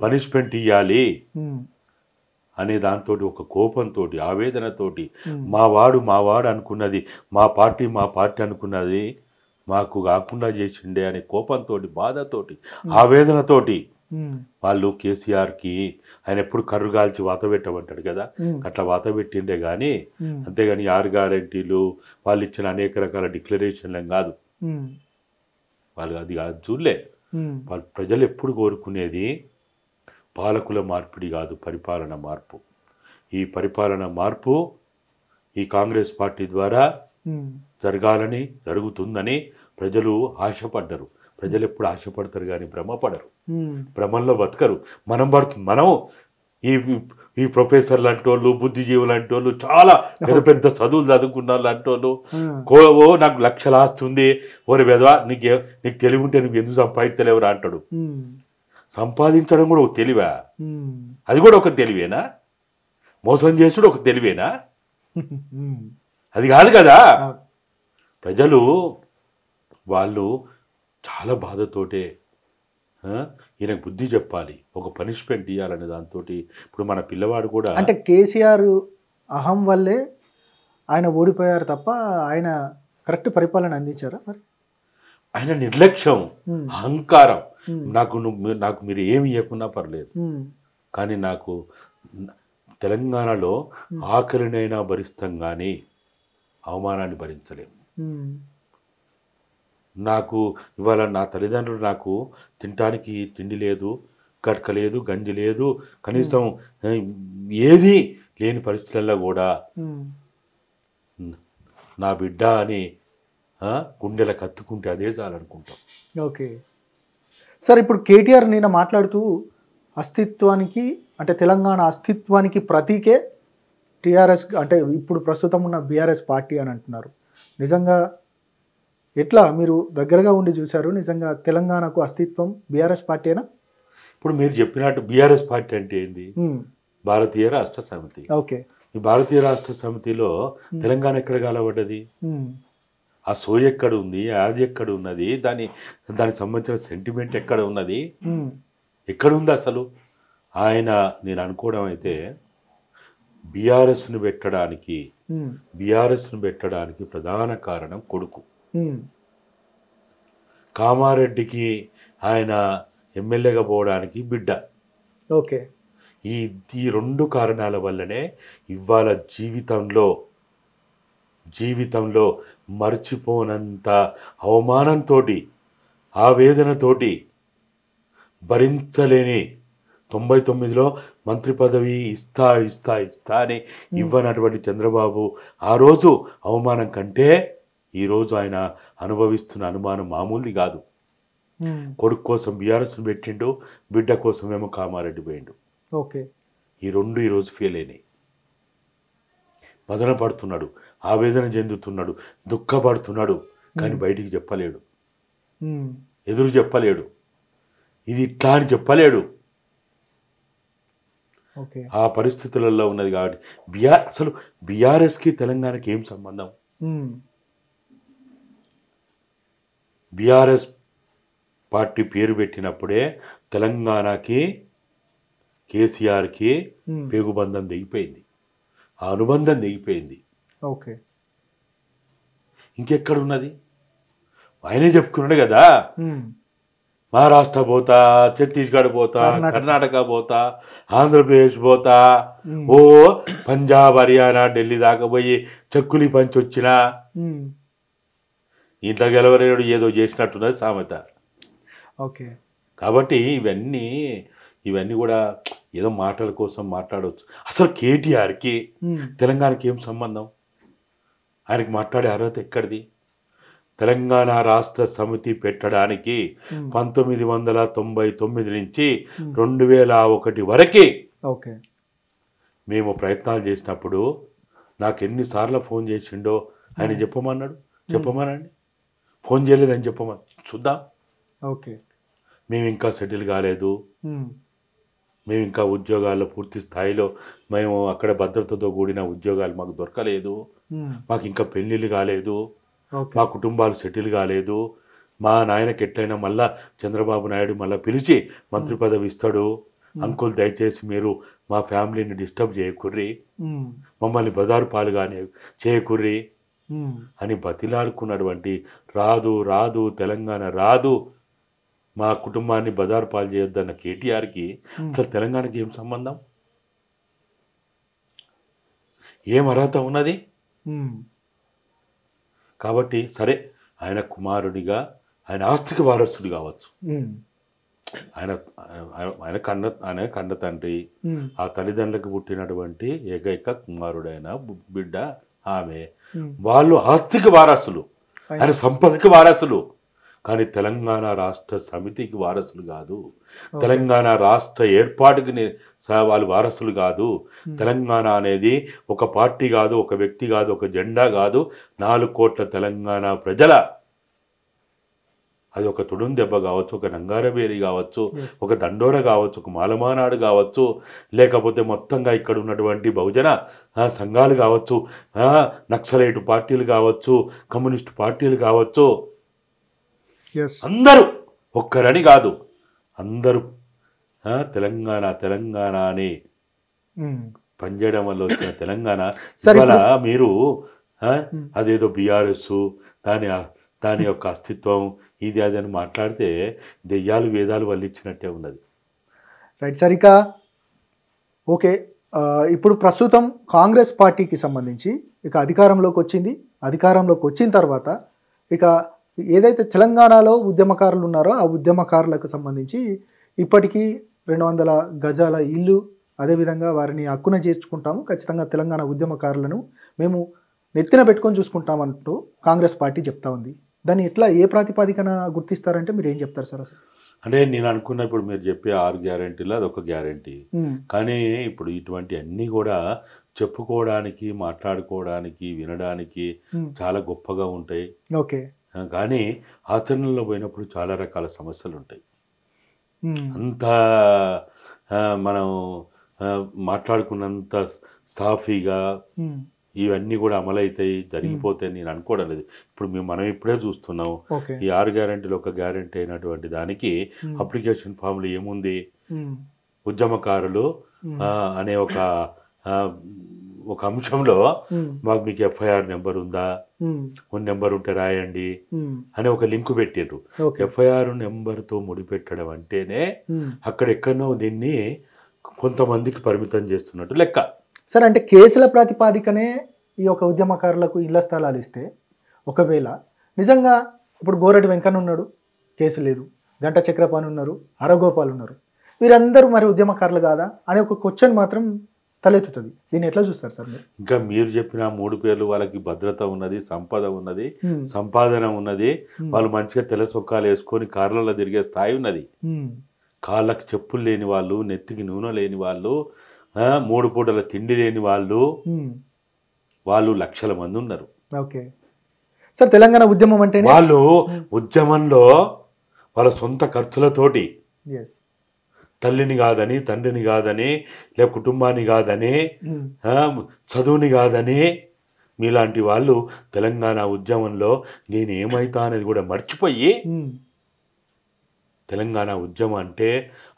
పనిష్మెంట్ ఇవ్వాలి అనే దాంతో, ఒక కోపంతో, ఆవేదనతోటి మా వాడు అనుకున్నది, మా పార్టీ అనుకున్నది మాకు కాకుండా చేసిండే అనే కోపంతో, బాధతోటి, ఆవేదనతోటి వాళ్ళు కేసీఆర్కి, ఆయన ఎప్పుడు కర్రు కాల్చి వాత పెట్టమంటాడు కదా, అట్లా వాత పెట్టిండే కానీ, అంతేగాని 6 గ్యారంటీలు వాళ్ళు ఇచ్చిన అనేక రకాల డిక్లరేషన్లు కాదు. వాళ్ళు అది కాదు చూడలే. వాళ్ళు ప్రజలు ఎప్పుడు కోరుకునేది పాలకుల మార్పిడి కాదు, పరిపాలన మార్పు. ఈ పరిపాలన మార్పు ఈ కాంగ్రెస్ పార్టీ ద్వారా జరగాలని, జరుగుతుందని ప్రజలు ఆశపడ్డరు. ప్రజలు ఎప్పుడు ఆశపడతారు కానీ భ్రమపడరు, భ్రమంలో బతకరు. మనం ఈ ప్రొఫెసర్ లాంటి వాళ్ళు, బుద్ధిజీవులు లాంటి వాళ్ళు, చాలా పెద్ద పెద్ద చదువులు చదువుకున్న లాంటి వాళ్ళు, నాకు 1 లక్షల ఆస్తుంది, ఓరి వెధవా నీకు తెలివి ఉంటే నువ్వు ఎందుకు సంపాదించలేవురా అంటాడు. సంపాదించడం కూడా ఒక తెలివా? అది కూడా ఒక తెలివేనా? మోసం చేసుడు ఒక తెలివేనా? అది కాదు కదా. ప్రజలు వాళ్ళు చాలా బాధతోటే ఈయనకు బుద్ధి చెప్పాలి, ఒక పనిష్మెంట్ ఇవ్వాలనే దాంతో. ఇప్పుడు మన పిల్లవాడు కూడా, అంటే కేసీఆర్ అహం వల్లే ఆయన ఓడిపోయారు తప్ప ఆయన కరెక్ట్ పరిపాలన అందించారా? మరి ఆయన నిర్లక్ష్యం, అహంకారం, నాకు మీరు ఏమి ఇవ్వకున్నా పర్లేదు, కానీ నాకు తెలంగాణలో ఆకలినైనా భరిస్తాం కానీ అవమానాన్ని భరించలేము. నాకు ఇవాళ నా తల్లిదండ్రులు నాకు తినటానికి తిండి లేదు, గడక లేదు, గంజి లేదు, కనీసం ఏది లేని పరిస్థితుల్లో కూడా నా బిడ్డ అని గుండెల కత్తుకుంటే అదే చాలనుకుంటాం. ఓకే. సార్ ఇప్పుడు కేటీఆర్ నిన్న మాట్లాడుతూ అస్తిత్వానికి అంటే తెలంగాణ అస్తిత్వానికి ప్రతీకే టీఆర్ఎస్ అంటే ఇప్పుడు ప్రస్తుతం ఉన్న బీఆర్ఎస్ పార్టీ అని అంటున్నారు. నిజంగా ఎట్లా మీరు దగ్గరగా ఉండి చూశారు? నిజంగా తెలంగాణకు అస్తిత్వం బీఆర్ఎస్ పార్టీనా? ఇప్పుడు మీరు చెప్పినట్టు బీఆర్ఎస్ పార్టీ అంటే ఏంది? భారతీయ రాష్ట్ర సమితి. ఓకే. ఈ భారతీయ రాష్ట్ర సమితిలో తెలంగాణ ఎక్కడ కలబడ్డది? ఆ సోయి ఎక్కడ ఉంది? అది ఎక్కడ ఉన్నది? దానికి సంబంధించిన సెంటిమెంట్ ఎక్కడ ఉన్నది? ఎక్కడుంది అసలు? ఆయన నేను అనుకోవడం అయితే బీఆర్ఎస్ను పెట్టడానికి ప్రధాన కారణం కొడుకు కామారెడ్డికి ఆయన ఎమ్మెల్యేగా పోవడానికి బిడ్డ. ఓకే. ఈ రెండు కారణాల వల్లనే ఇవాళ జీవితంలో మర్చిపోనంత అవమానంతో ఆవేదనతోటి భరించలేని 99లో మంత్రి పదవి ఇస్తా అని ఇవ్వనటువంటి చంద్రబాబు ఆ రోజు అవమానం కంటే ఈరోజు ఆయన అనుభవిస్తున్న అనుమానం మామూలుది కాదు. కొడుకు కోసం బీఆర్ఎస్ను పెట్టిండు, బిడ్డ కోసమేమో కామారెడ్డి పోయిండు. ఓకే. ఈ రెండు ఈరోజు ఫెయిల్ అయినాయి. మదన పడుతున్నాడు, ఆవేదన చెందుతున్నాడు, దుఃఖపడుతున్నాడు, కానీ బయటికి చెప్పలేడు, ఎదురు చెప్పలేడు, ఇది ఇట్లా అని చెప్పలేడు. ఆ పరిస్థితులలో ఉన్నది కాబట్టి అసలు బీఆర్ఎస్కి తెలంగాణకి ఏం సంబంధం? బీఆర్ఎస్ పార్టీ పేరు పెట్టినప్పుడే తెలంగాణకి కేసీఆర్కి పేగుబంధం దిగిపోయింది, ఆ అనుబంధం దిగిపోయింది. ఓకే. ఇంకెక్కడున్నది? ఆయనే చెప్పుకున్నాడు కదా, మహారాష్ట్ర పోతా, ఛత్తీస్గఢ్ పోతా, కర్ణాటక పోతా, ఆంధ్రప్రదేశ్ పోతా, ఓ పంజాబ్, హర్యానా, ఢిల్లీ దాకా పోయి చెక్కులి పంచి వచ్చినా ఇంట్లో గెలవరేడు ఏదో చేసినట్టున్నది సామెత. ఓకే. కాబట్టి ఇవన్నీ కూడా ఏదో మాటల కోసం మాట్లాడవచ్చు. అసలు కేటీఆర్కి తెలంగాణకి ఏం సంబంధం? ఆయనకి మాట్లాడే అర్హత ఎక్కడిది? తెలంగాణ రాష్ట్ర సమితి పెట్టడానికి 1999 నుంచి 2001 వరకు మేము ప్రయత్నాలు చేసినప్పుడు నాకు ఎన్నిసార్లు ఫోన్ చేసిండో ఆయన చెప్పమనండి. ఫోన్ చేయలేదని చెప్పమని చూద్దాం. ఓకే. మేము ఇంకా సెటిల్ కాలేదు, మేము ఇంకా ఉద్యోగాల్లో పూర్తి స్థాయిలో మేము అక్కడ భద్రతతో కూడిన ఉద్యోగాలు మాకు దొరకలేదు, మాకు ఇంకా పెళ్ళిళ్ళు కాలేదు, మా కుటుంబాలు సెటిల్ కాలేదు, మా నాయనకి ఎట్లయినా మళ్ళా చంద్రబాబు నాయుడు మళ్ళీ పిలిచి మంత్రి పదవి ఇస్తాడు, అంకుల్ దయచేసి మీరు మా ఫ్యామిలీని డిస్టర్బ్ చేయకుర్రి, మమ్మల్ని బజారు పాలు కానీ చేయకుర్రి అని బతిలాడుకున్నటువంటి రాదు తెలంగాణ రాదు, మా కుటుంబాన్ని బజారు పాలు చేయొద్దన్న కేటీఆర్కి అసలు తెలంగాణకి ఏం సంబంధం? ఏం అర్హత ఉన్నది? కాబట్టి సరే, ఆయన కుమారుడిగా ఆయన ఆస్తిక వారసుడు కావచ్చు, ఆయన కన్న తండ్రి, ఆ తల్లిదండ్రులకు పుట్టినటువంటి ఏకైక కుమారుడైన బిడ్డ ఆమె, వాళ్ళు ఆస్తిక వారసులు, ఆయన సంపదకి వారసులు. కానీ తెలంగాణ రాష్ట్ర సమితికి వారసులు కాదు, తెలంగాణ రాష్ట్ర ఏర్పాటుకి వాళ్ళు వారసులు కాదు. తెలంగాణ అనేది ఒక పార్టీ కాదు, ఒక వ్యక్తి కాదు, ఒక జెండా కాదు, 4 కోట్ల తెలంగాణ ప్రజల, అది ఒక తుడుం దెబ్బ కావచ్చు, ఒక నంగారబేరి కావచ్చు, ఒక దండోర కావచ్చు, ఒక మాలమానాడు కావచ్చు, లేకపోతే మొత్తంగా ఇక్కడ ఉన్నటువంటి బహుజన సంఘాలు కావచ్చు, నక్సలైట్ పార్టీలు కావచ్చు, కమ్యూనిస్ట్ పార్టీలు కావచ్చు, అందరూ ఒక్కరని కాదు, అందరూ తెలంగాణ అని పనిచేయడం వల్ల వచ్చిన తెలంగాణ. ఇవాళ మీరు అదేదో బీఆర్ఎస్ దాని యొక్క అస్తిత్వం ఇది అది అని మాట్లాడితే దెయ్యాలు వేదాలు వల్లించినట్టే ఉన్నది. Right sir. ఇక ఓకే, ఇప్పుడు ప్రస్తుతం కాంగ్రెస్ పార్టీకి సంబంధించి ఇక అధికారంలోకి వచ్చిన తర్వాత ఇక ఏదైతే తెలంగాణలో ఉద్యమకారులు ఉన్నారో ఆ ఉద్యమకారులకు సంబంధించి ఇప్పటికీ 200 గజాల ఇల్లు, అదేవిధంగా వారిని హక్కున చేర్చుకుంటాము, ఖచ్చితంగా తెలంగాణ ఉద్యమకారులను మేము నెత్తిన పెట్టుకొని చూసుకుంటామంటూ కాంగ్రెస్ పార్టీ చెప్తా ఉంది. దాన్ని ఎట్లా ఏ ప్రాతిపాదికన గుర్తిస్తారంటే మీరు ఏం చెప్తారు సార్? అసలు అంటే నేను అనుకున్న ఇప్పుడు మీరు చెప్పే 6 గ్యారెంటీలు అదొక గ్యారెంటీ. కానీ ఇప్పుడు ఇటువంటి అన్నీ కూడా చెప్పుకోవడానికి, మాట్లాడుకోవడానికి, వినడానికి చాలా గొప్పగా ఉంటాయి. ఓకే. కానీ ఆచరణలో పోయినప్పుడు చాలా రకాల సమస్యలు ఉంటాయి. అంత మనం మాట్లాడుకున్నంత సాఫీగా ఇవన్నీ కూడా అమలవుతాయి, జరిగిపోతాయి నేను అనుకోవడం లేదు. ఇప్పుడు మనం ఇప్పుడే చూస్తున్నాం ఈ 6 గ్యారెంటీలు ఒక గ్యారెంటీ అయినటువంటి దానికి అప్లికేషన్ ఫామ్లో ఏముంది, ఉద్యమకారులు అనే ఒక అంశంలో మాకు మీకు ఎఫ్ఐఆర్ నెంబర్ ఉందా, నెంబర్ ఉంటే రాయండి అని ఒక లింక్ పెట్టిండ్రు. ఎఫ్ఐఆర్ నెంబర్తో ముడిపెట్టడం అంటేనే అక్కడెక్కడో దీన్ని కొంతమందికి పరిమితం చేస్తున్నట్టు లెక్క. సార్, అంటే కేసుల ప్రాతిపాదికనే ఈ యొక్క ఉద్యమకారులకు ఇళ్ల స్థలాలు ఇస్తే, ఒకవేళ నిజంగా ఇప్పుడు గోరటి వెంకన్న ఉన్నాడు, కేసు లేదు, గంట చక్రపాణి ఉన్నారు, హరగోపాల్ ఉన్నారు, వీరందరూ మరి ఉద్యమకారులు కాదా అనే ఒక క్వశ్చన్ మాత్రం తలెత్తుతుంది. దీన్ని ఎట్లా చూస్తారు సార్ మీరు? ఇంకా మీరు చెప్పిన 3 పేర్లు వాళ్ళకి భద్రత ఉన్నది, సంపద ఉన్నది, సంపాదన ఉన్నది, వాళ్ళు మంచిగా తెల్ల సొక్కాలు వేసుకొని కార్లలో తిరిగే స్థాయి ఉన్నది. కాళ్ళకి చెప్పులు లేని వాళ్ళు, నెత్తికి నూనె లేని వాళ్ళు, 3 పూటల తిండి లేని వాళ్ళు లక్షల మంది ఉన్నారు. ఓకే సార్, తెలంగాణ ఉద్యమం అంటే వాళ్ళు ఉద్యమంలో వాళ్ళ సొంత ఖర్చులతోటి తల్లిని కాదని, తండ్రిని కాదని, లేక కుటుంబాన్ని కాదని, చదువుని కాదని, మీలాంటి వాళ్ళు తెలంగాణ ఉద్యమంలో నేను ఏమైతా అనేది కూడా మర్చిపోయి తెలంగాణ ఉద్యమం అంటే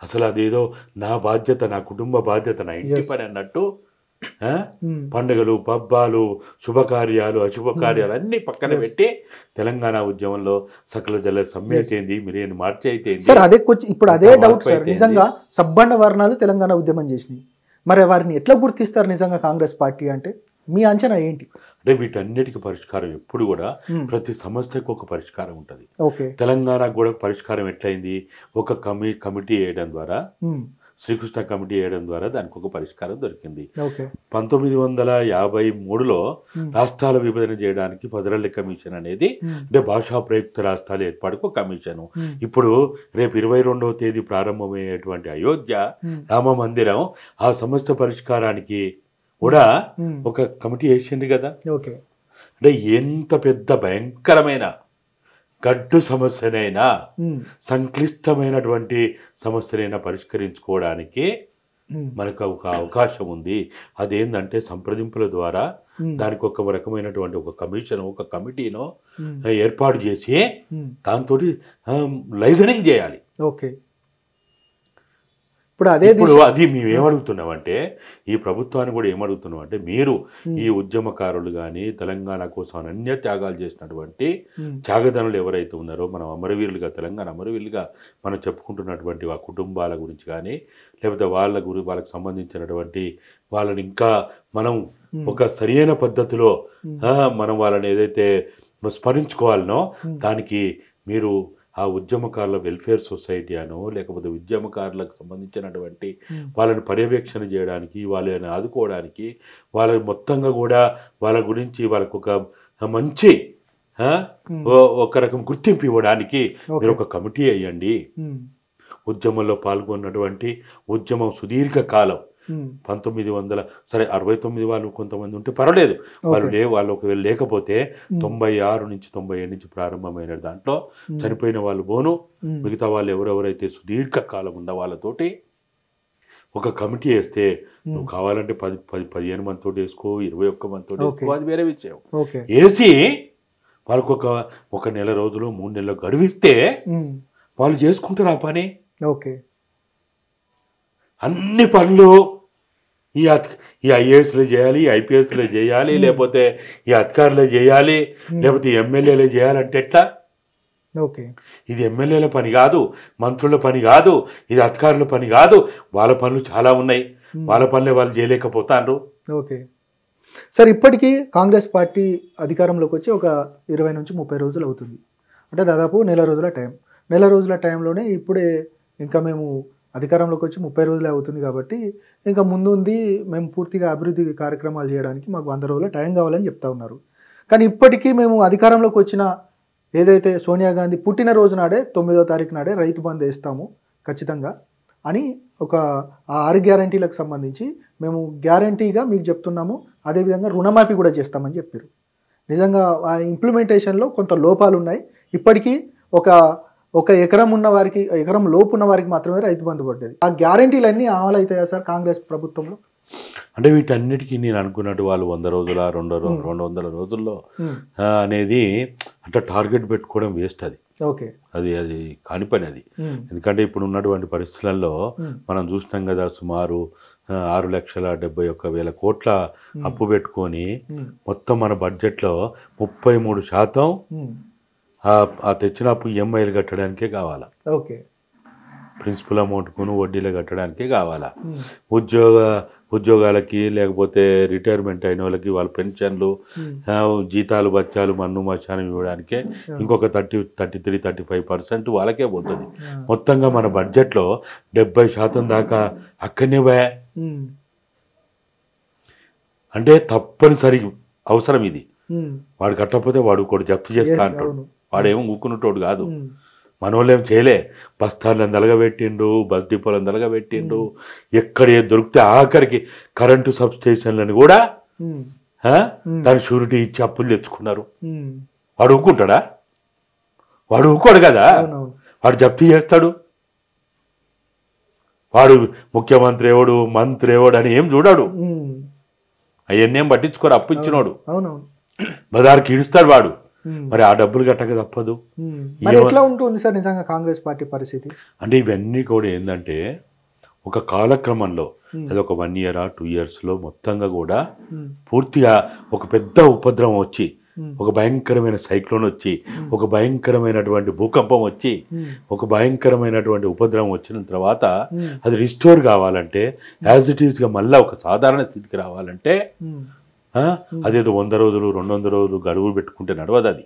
అసలు అదేదో నా బాధ్యత, నా కుటుంబ బాధ్యత, నా ఇంటి పని అన్నట్టు పండుగలు, పబ్బాలు, శుభకార్యాలు, అశుభకార్యాలు అన్ని పక్కన పెట్టి తెలంగాణ ఉద్యమంలో సకల జల సమ్మెత ఏంది, మీరేం మార్చి అయితే సార్, అదే ఇప్పుడు అదే డౌట్ సార్. నిజంగా సబ్బండ వర్ణాలు తెలంగాణ ఉద్యమం చేసినాయి, మరి వారిని ఎట్లా గుర్తిస్తారు నిజంగా కాంగ్రెస్ పార్టీ అంటే? మీ అంచనా ఏంటి? అంటే వీటన్నిటికీ పరిష్కారం ఎప్పుడు కూడా ప్రతి సమస్యకు ఒక పరిష్కారం ఉంటుంది. తెలంగాణకు కూడా పరిష్కారం ఎట్లయింది? ఒక కమిటీ వేయడం ద్వారా, శ్రీకృష్ణ కమిటీ వేయడం ద్వారా దానికి ఒక పరిష్కారం దొరికింది. 1953లో రాష్ట్రాల విభజన చేయడానికి పదరల్లి కమిషన్ అనేది, అంటే భాషా ప్రయుక్త రాష్ట్రాల ఏర్పాటుకు కమిషను. ఇప్పుడు రేపు 22వ తేదీ ప్రారంభమయ్యేటువంటి అయోధ్య రామ మందిరం, ఆ సమస్య పరిష్కారానికి కూడా ఒక కమిటీ వేసింది కదా. అంటే ఎంత పెద్ద భయంకరమైన గడ్డు సమస్యనైనా, సంక్లిష్టమైనటువంటి సమస్యనైనా పరిష్కరించుకోవడానికి మనకు ఒక అవకాశం ఉంది. అదేంటంటే సంప్రదింపుల ద్వారా దానికి ఒక రకమైనటువంటి ఒక కమిషన్, ఒక కమిటీను ఏర్పాటు చేసి దాంతో లైజనింగ్ చేయాలి. ఇప్పుడు అది మేము ఏమడుగుతున్నామంటే, ఈ ప్రభుత్వాన్ని కూడా ఏమడుగుతున్నామంటే, మీరు ఈ ఉద్యమకారులు కానీ తెలంగాణ కోసం అనన్య త్యాగాలు చేసినటువంటి త్యాగదనులు ఎవరైతే ఉన్నారో, మనం అమరవీరులుగా, తెలంగాణ అమరవీరులుగా మనం చెప్పుకుంటున్నటువంటి ఆ కుటుంబాల గురించి కానీ, లేకపోతే వాళ్ళకి సంబంధించినటువంటి వాళ్ళని ఇంకా మనం ఒక సరైన పద్ధతిలో మనం వాళ్ళని ఏదైతే స్మరించుకోవాలనో దానికి మీరు ఆ ఉద్యమకారుల వెల్ఫేర్ సొసైటీ అనో, లేకపోతే ఉద్యమకారులకు సంబంధించినటువంటి వాళ్ళని పర్యవేక్షణ చేయడానికి, వాళ్ళని ఆదుకోవడానికి, వాళ్ళ మొత్తంగా కూడా వాళ్ళ గురించి వాళ్ళకు ఒక మంచి ఒక రకం గుర్తింపు ఇవ్వడానికి మీరు ఒక కమిటీ అయ్యండి. ఉద్యమంలో పాల్గొన్నటువంటి, ఉద్యమం సుదీర్ఘ కాలం 1969 వాళ్ళు కొంతమంది ఉంటే పర్వాలేదు, వాళ్ళు ఒకవేళ లేకపోతే 96 నుంచి 97 నుంచి ప్రారంభమైన దాంట్లో చనిపోయిన వాళ్ళు పోను, మిగతా వాళ్ళు ఎవరెవరైతే సుదీర్ఘ కాలం ఉన్న వాళ్ళతోటి ఒక కమిటీ వేస్తే, నువ్వు కావాలంటే 15 మందితో వేసుకో, 21 మందితో వేసుకో, అది వేరే విషయం. వేసి వాళ్ళకు ఒక నెల రోజులు 3 నెలలు గడువిస్తే వాళ్ళు చేసుకుంటారు ఆ పని. అన్ని పనులు ఈ ఐఏఎస్లో చేయాలి, ఐపీఎస్లో చేయాలి, లేకపోతే ఈ అధికారులే చేయాలి, లేకపోతే ఎమ్మెల్యేలే చేయాలంటే ఎట్లా? ఇది ఎమ్మెల్యేల పని కాదు, మంత్రుల పని కాదు, ఇది అధికారుల పని కాదు. వాళ్ళ పనులు చాలా ఉన్నాయి, వాళ్ళ పనులే వాళ్ళు చేయలేకపోతారు. సార్, ఇప్పటికీ కాంగ్రెస్ పార్టీ అధికారంలోకి వచ్చి ఒక 20 నుంచి 30 రోజులు అవుతుంది. అంటే దాదాపు నెల రోజుల టైంలోనే ఇప్పుడే ఇంకా మేము అధికారంలోకి వచ్చి 30 రోజులే అవుతుంది కాబట్టి ఇంకా ముందు ఉంది, మేము పూర్తిగా అభివృద్ధి కార్యక్రమాలు చేయడానికి మాకు 100 రోజుల టైం కావాలని చెప్తా ఉన్నారు. కానీ ఇప్పటికీ మేము అధికారంలోకి వచ్చిన ఏదైతే సోనియా గాంధీ పుట్టినరోజు నాడే 9వ తారీఖు నాడే రైతు బంధు వేస్తాము ఖచ్చితంగా అని ఒక ఆ 6 గ్యారంటీలకు సంబంధించి మేము గ్యారంటీగా మీకు చెప్తున్నాము, అదేవిధంగా రుణమాఫీ కూడా చేస్తామని చెప్పారు. నిజంగా ఆ ఇంప్లిమెంటేషన్లో కొంత లోపాలు ఉన్నాయి. ఇప్పటికీ ఒక ఎకరం ఉన్న వారికి, ఎకరం లోపు ఉన్న వారికి మాత్రమే రైతు బంధు పడ్డది. ఆ గ్యారంటీలన్నీ అమలు అవుతాయా సార్ కాంగ్రెస్ ప్రభుత్వంలో? అంటే వీటన్నిటికీ నేను అనుకున్నట్టు వాళ్ళు 100 రోజుల 200 రోజుల్లో అనేది అట్లా టార్గెట్ పెట్టుకోవడం వేస్ట్. అది ఓకే, అది కాని పని అది. ఎందుకంటే ఇప్పుడు ఉన్నటువంటి పరిస్థితులలో మనం చూసినాం కదా, సుమారు 6,71,000 కోట్ల అప్పు పెట్టుకొని మొత్తం మన బడ్జెట్లో 33% ఆ తెచ్చిన అప్పు ఈఎంఐలు కట్టడానికే కావాలా, ఓకే, ప్రిన్సిపల్ అమౌంట్కును వడ్డీలు కట్టడానికే కావాలా. ఉద్యోగాలకి లేకపోతే రిటైర్మెంట్ అయిన వాళ్ళకి వాళ్ళ పెన్షన్లు, జీతాలు, బత్యాలు, మన్ను మశానం ఇవ్వడానికే ఇంకొక 33-35% వాళ్ళకే పోతుంది. మొత్తంగా మన బడ్జెట్లో 70% దాకా అక్కడనే పోయా. అంటే తప్పనిసరి అవసరం ఇది. వాడు కట్టకపోతే వాడు కూడా జప్తు చేస్తా అంటాడు. వాడేమో ఊక్కున్నటోడు కాదు. మనోళ్ళేం చేయలే, బస్తాలను నలగబెట్టిండు, బస్ డిపోలను నలగబెట్టిండు, ఎక్కడ ఏది దొరికితే ఆఖరికి కరెంటు సబ్ స్టేషన్లను కూడా దాని షూరిటీ ఇచ్చి అప్పులు తెచ్చుకున్నారు. వాడు ఊక్కుంటాడా? వాడు ఊక్కోడు కదా, వాడు జప్తీ చేస్తాడు. వాడు ముఖ్యమంత్రి ఎవడు, మంత్రి ఎవడు అని ఏం చూడాడు, అవన్నీ ఏం పట్టించుకోరు. అప్పు ఇచ్చినోడు బజార్కి ఇడుస్తాడు వాడు. మరి ఆ డబ్బులు కట్టక తప్పదు. ఎట్లా ఉంటుంది సార్ నిజంగా కాంగ్రెస్ పార్టీ పరిస్థితి? అంటే ఇవన్నీ కూడా ఏంటంటే ఒక కాలక్రమంలో, అది ఒక 1 year 2 yearsలో మొత్తంగా కూడా పూర్తిగా ఒక పెద్ద ఉపద్రవం వచ్చి, ఒక భయంకరమైన సైక్లోన్ వచ్చి, ఒక భయంకరమైనటువంటి భూకంపం వచ్చి, ఒక భయంకరమైనటువంటి ఉపద్రవం వచ్చిన తర్వాత అది రిస్టోర్ కావాలంటే, యాజ్ ఇట్ ఈస్గా మళ్ళీ ఒక సాధారణ స్థితికి రావాలంటే అదేదో 100 రోజులు 200 రోజులు గడువు పెట్టుకుంటే నడవదు. అది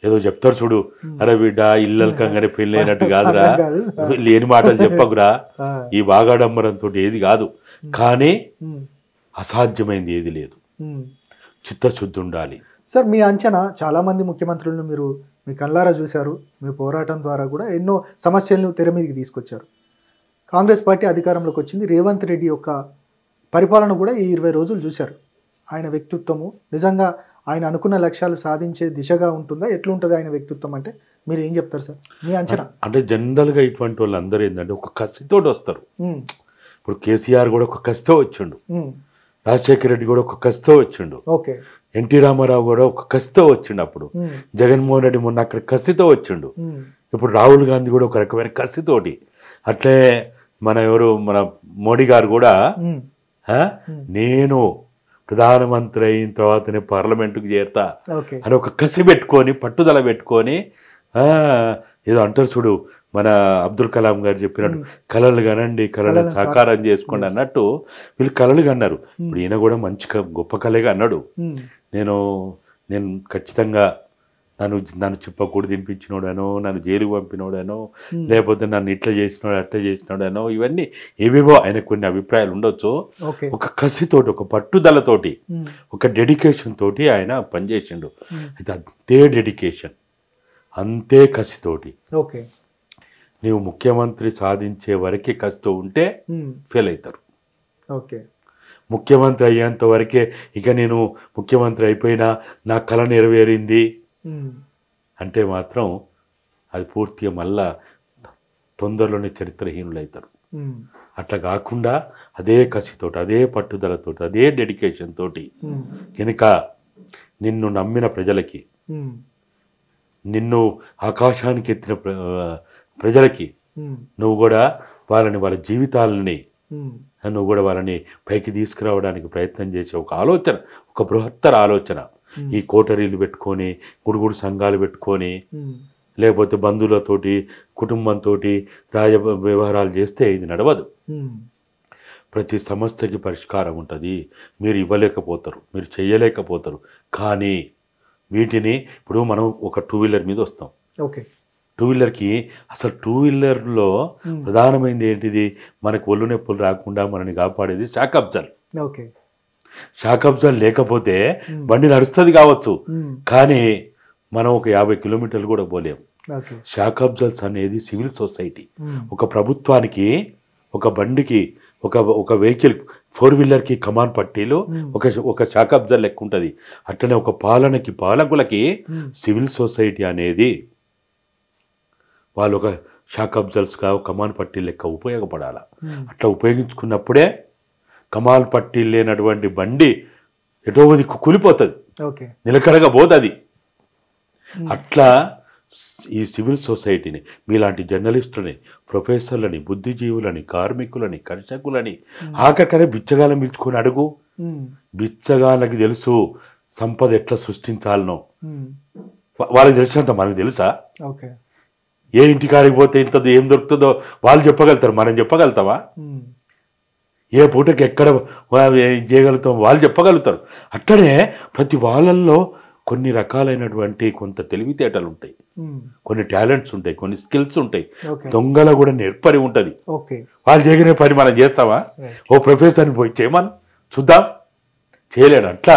ఏదో చెప్తారు చూడు, అరే బిడ్డ ఇల్లకంగానే పెళ్ళి అయినట్టు కాదురా, లేని మాటలు చెప్పకురా, ఈ బాగాడంబరంతో ఏది కాదు. కానీ అసాధ్యమైంది ఏది లేదు, చిత్తశుద్ధి ఉండాలి. సార్ మీ అంచనా, చాలామంది ముఖ్యమంత్రులను మీరు మీ కళ్ళారా చూశారు, మీ పోరాటం ద్వారా కూడా ఎన్నో సమస్యలను తెర మీదకి తీసుకొచ్చారు. కాంగ్రెస్ పార్టీ అధికారంలోకి వచ్చింది, రేవంత్ రెడ్డి యొక్క పరిపాలన కూడా ఈ 20 రోజులు చూశారు. ఆయన వ్యక్తిత్వము నిజంగా ఆయన అనుకున్న లక్ష్యాలు సాధించే దిశగా ఉంటుందా? ఎట్లుంటుంది ఆయన వ్యక్తిత్వం అంటే మీరు ఏం చెప్తారు సార్ మీ అంచనా? అంటే జనరల్గా ఇటువంటి వాళ్ళందరూ ఏంటంటే ఒక కసితోటి వస్తారు. ఇప్పుడు కేసీఆర్ కూడా ఒక కసితో వచ్చిండు, రాజశేఖర రెడ్డి కూడా ఒక కసితో వచ్చిండు, ఓకే, ఎన్టీ రామారావు కూడా ఒక కసితో వచ్చిండు. అప్పుడు జగన్మోహన్ రెడ్డి మొన్న అక్కడ కసితో వచ్చిండు. ఇప్పుడు రాహుల్ గాంధీ కూడా ఒక రకమైన కసితోటి. అట్లే మన మోడీ గారు కూడా నేను ప్రధానమంత్రి అయిన తర్వాతనే పార్లమెంటుకు చేరుతా అని ఒక కసి పెట్టుకొని, పట్టుదల పెట్టుకొని, ఏదో అంటారు చూడు, మన అబ్దుల్ కలాం గారు చెప్పినట్టు కళలు కనండి, కళలను సాకారం చేసుకోండి అన్నట్టు వీళ్ళు కళలు కన్నారు. ఇప్పుడు ఈయన కూడా మంచి గొప్ప కళగా అన్నాడు. నేను ఖచ్చితంగా నన్ను చెప్పకూడదు తినిపించినోడనో, నన్ను జైలుకు పంపినోడనో, లేకపోతే నన్ను ఇట్లా చేసినోడు అట్లా చేసినోడనో, ఇవన్నీ ఏవేవో ఆయన కొన్ని అభిప్రాయాలు ఉండొచ్చు. ఒక కసితోటి, ఒక పట్టుదలతోటి, ఒక డెడికేషన్ తోటి ఆయన పనిచేసిండు. అయితే అంతే డెడికేషన్, అంతే కసితోటి నీవు ముఖ్యమంత్రి సాధించే వరకే కసితో ఉంటే ఫెయిల్ అవుతారు. ముఖ్యమంత్రి అయ్యేంత వరకే ఇక నేను ముఖ్యమంత్రి అయిపోయినా నా కళ నెరవేరింది అంటే మాత్రం అది పూర్తిగా మళ్ళా తొందరలోనే చరిత్రహీనులు అవుతారు. అట్లా కాకుండా అదే కసితోటి, అదే పట్టుదలతోటి, అదే డెడికేషన్ తోటి కనుక నిన్ను నమ్మిన ప్రజలకి, నిన్ను ఆకాశానికి ఎత్తిన ప్రజలకి నువ్వు కూడా వాళ్ళ జీవితాలని నువ్వు కూడా వాళ్ళని పైకి తీసుకురావడానికి ప్రయత్నం చేసే ఒక ఆలోచన, ఒక బృహత్తర ఆలోచన, ఈ కోటరీలు పెట్టుకొని, గుడుగుడు సంఘాలు పెట్టుకొని, లేకపోతే బంధువులతోటి, కుటుంబంతో వ్యవహారాలు చేస్తే ఇది నడవదు. ప్రతి సమస్యకి పరిష్కారం ఉంటుంది. మీరు ఇవ్వలేకపోతారు, మీరు చేయలేకపోతారు. కానీ వీటిని ఇప్పుడు మనం ఒక 2 వీలర్ మీద వస్తాం. 2 వీలర్కి అసలు 2 వీలర్లో ప్రధానమైనది ఏంటిది? మనకు ఒళ్ళు నొప్పులు రాకుండా మనని కాపాడేది షాక్ అబ్జర్వ్. షాక్ అబ్జర్వ్ లేకపోతే బండి నడుస్తుంది కావచ్చు, కానీ మనం ఒక 50 కిలోమీటర్లు కూడా పోలేం. ఓకే. షాక్ అబ్జర్వ్స్ అనేది సివిల్ సొసైటీ. ఒక ప్రభుత్వానికి, ఒక బండికి, ఒక వెహికల్ 4-వీలర్కి కమాన్ పట్టీలు ఒక షాక్ అబ్జర్వ్ లెక్క ఉంటుంది. అట్లనే ఒక పాలకులకి సివిల్ సొసైటీ అనేది వాళ్ళు ఒక షాక్ అబ్జర్వ్స్గా కమాన్ పట్టీ లెక్క ఉపయోగపడాలి. అట్లా ఉపయోగించుకున్నప్పుడే కమాన్ పట్టీలు లేనటువంటి బండి ఎటో దిక్కు కూలిపోతుంది, నిలకడగా పోతుంది. అట్లా ఈ సివిల్ సొసైటీని, మీలాంటి జర్నలిస్టులని, ప్రొఫెసర్లని, బుద్ధిజీవులని, కార్మికులని, కర్షకులని, ఆఖరికనే బిచ్చగాళ్ళని పిలుచుకొని అడుగు. బిచ్చగాళ్ళకి తెలుసు సంపద ఎట్లా సృష్టించాలనో. వాళ్ళకి తెలిసినంత మనకు తెలుసా? ఏ ఇంటికాడికి పోతే ఇంత ఏం దొరుకుతుందో వాళ్ళు చెప్పగలుగుతారు, మనం చెప్పగలుగుతావా? ఏ పూటకి ఎక్కడ చేయగలుగుతాం వాళ్ళు చెప్పగలుగుతారు. అట్లనే ప్రతి వాళ్ళల్లో కొన్ని రకాలైనటువంటి కొంత తెలివితేటలు ఉంటాయి, కొన్ని టాలెంట్స్ ఉంటాయి, కొన్ని స్కిల్స్ ఉంటాయి. దొంగల కూడా నేర్పరి ఉంటుంది. వాళ్ళు చేయగలిగే పని మనం చేస్తావా? ఓ ప్రొఫెసర్ని పోయి చేయమని చూద్దాం, చేయలేడు. అట్లా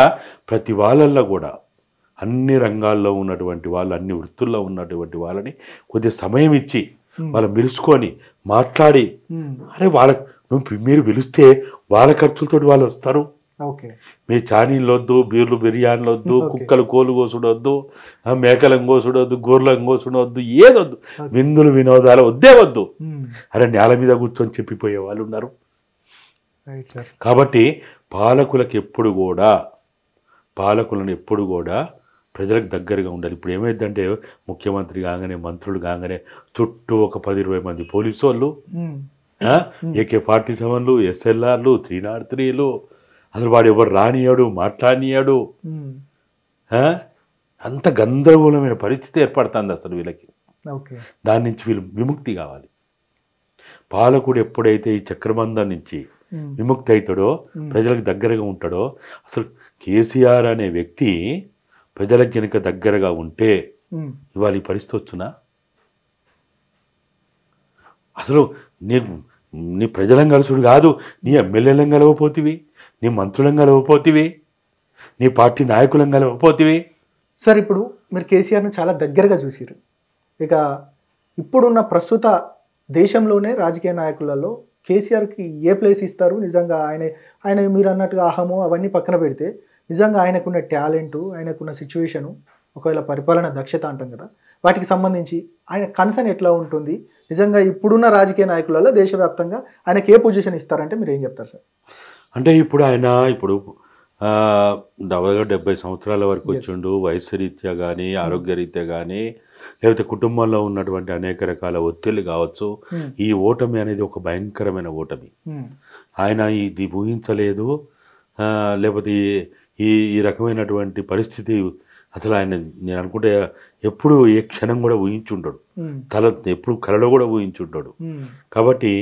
ప్రతి వాళ్ళల్లో కూడా అన్ని రంగాల్లో ఉన్నటువంటి వాళ్ళు, అన్ని వృత్తుల్లో ఉన్నటువంటి వాళ్ళని కొద్దిగా సమయం ఇచ్చి వాళ్ళని పిలుచుకొని మాట్లాడి, అరే మీరు పిలిస్తే వాళ్ళ ఖర్చులతో వాళ్ళు వస్తారు. మీ చానీళ్ళు వద్దు, బీర్లు బిర్యానీలు వద్దు, కుక్కలు కోలు కోసుడొద్దు, మేకలం కోసుడొద్దు, గోర్లం కోసుడొద్దు, ఏదొద్దు, విందులు వినోదాలు వద్దే వద్దు. అరే నేల మీద కూర్చొని చెప్పిపోయే వాళ్ళు ఉన్నారు. కాబట్టి పాలకులను ఎప్పుడు కూడా ప్రజలకు దగ్గరగా ఉండాలి. ఇప్పుడు ఏమైందంటే ముఖ్యమంత్రి కాగానే, మంత్రులు కాగానే చుట్టూ ఒక 10-20 మంది పోలీసు వాళ్ళు, AK-47లు, SLRలు, 303లు, అసలు వాడు ఎవరు రానియాడు, మాట్లాడియాడు. అంత గందరగోళమైన పరిస్థితి ఏర్పడుతుంది అసలు వీళ్ళకి. దాని నుంచి వీళ్ళు విముక్తి కావాలి. పాలకుడు ఎప్పుడైతే ఈ చక్రబంధం నుంచి విముక్తి అవుతాడో, ప్రజలకు దగ్గరగా ఉంటాడో, అసలు కేసీఆర్ అనే వ్యక్తి ప్రజలకు కనుక దగ్గరగా ఉంటే ఇవాళ ఈ పరిస్థితి వచ్చునా? అసలు నీ ప్రజలను కలుసుడు కాదు, నీ ఎమ్మెల్యేలను కలవపోతివి, నీ మంత్రులను కలవపోతివి, నీ పార్టీ నాయకులను కలవపోతివి. సార్, ఇప్పుడు మీరు కేసీఆర్ని చాలా దగ్గరగా చూసారు. ఇక ఇప్పుడున్న ప్రస్తుత దేశంలోనే రాజకీయ నాయకులలో కేసీఆర్కి ఏ ప్లేస్ ఇస్తారు? నిజంగా ఆయన మీరు అన్నట్టుగా అహము అవన్నీ పక్కన పెడితే, నిజంగా ఆయనకున్న టాలెంటు, ఆయనకున్న సిచ్యువేషను, ఒకవేళ పరిపాలన దక్షత అంటాం కదా, వాటికి సంబంధించి ఆయన కన్సర్న్ ఎట్లా ఉంటుంది? నిజంగా ఇప్పుడున్న రాజకీయ నాయకులలో దేశవ్యాప్తంగా ఆయనకి ఏ పొజిషన్ ఇస్తారంటే మీరు ఏం చెప్తారు సార్? అంటే ఇప్పుడు ఆయన 70 సంవత్సరాల వరకు వచ్చిండు. వయసు రీత్యా కానీ, ఆరోగ్య రీత్యా కానీ, లేకపోతే కుటుంబంలో ఉన్నటువంటి అనేక రకాల ఒత్తిళ్ళు కావచ్చు. ఈ ఓటమి అనేది ఒక భయంకరమైన ఓటమి. ఆయన ఇది ఊహించలేదు. లేకపోతే ఈ రకమైనటువంటి పరిస్థితి అసలు ఆయన, నేను అనుకుంటే ఎప్పుడు ఏ క్షణం కూడా ఊహించుంటాడు, ఎప్పుడు కలలో కూడా ఊహించుంటాడు. కాబట్టి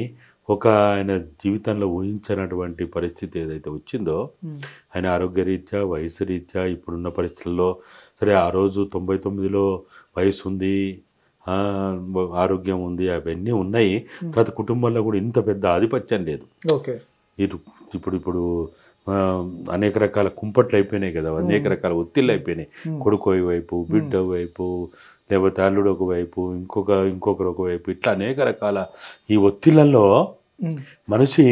ఆయన జీవితంలో ఊహించినటువంటి పరిస్థితి ఏదైతే వచ్చిందో, ఆయన ఆరోగ్యరీత్యా, వయసు రీత్యా, ఇప్పుడున్న పరిస్థితుల్లో, సరే ఆ రోజు 99లో వయసు ఉంది, ఆరోగ్యం ఉంది, అవన్నీ ఉన్నాయి. తర్వాత కుటుంబంలో కూడా ఇంత పెద్ద ఆధిపత్యం లేదు. ఇప్పుడు అనేక రకాల కుంపట్లు అయిపోయినాయి కదా, అనేక రకాల ఒత్తిళ్ళు అయిపోయినాయి. కొడుకు వైపు, బిడ్డ వైపు, లేకపోతే అల్లుడు ఒకవైపు, ఇంకొకరు ఒకవైపు, ఇట్లా అనేక రకాల ఈ ఒత్తిళ్లలో మనిషి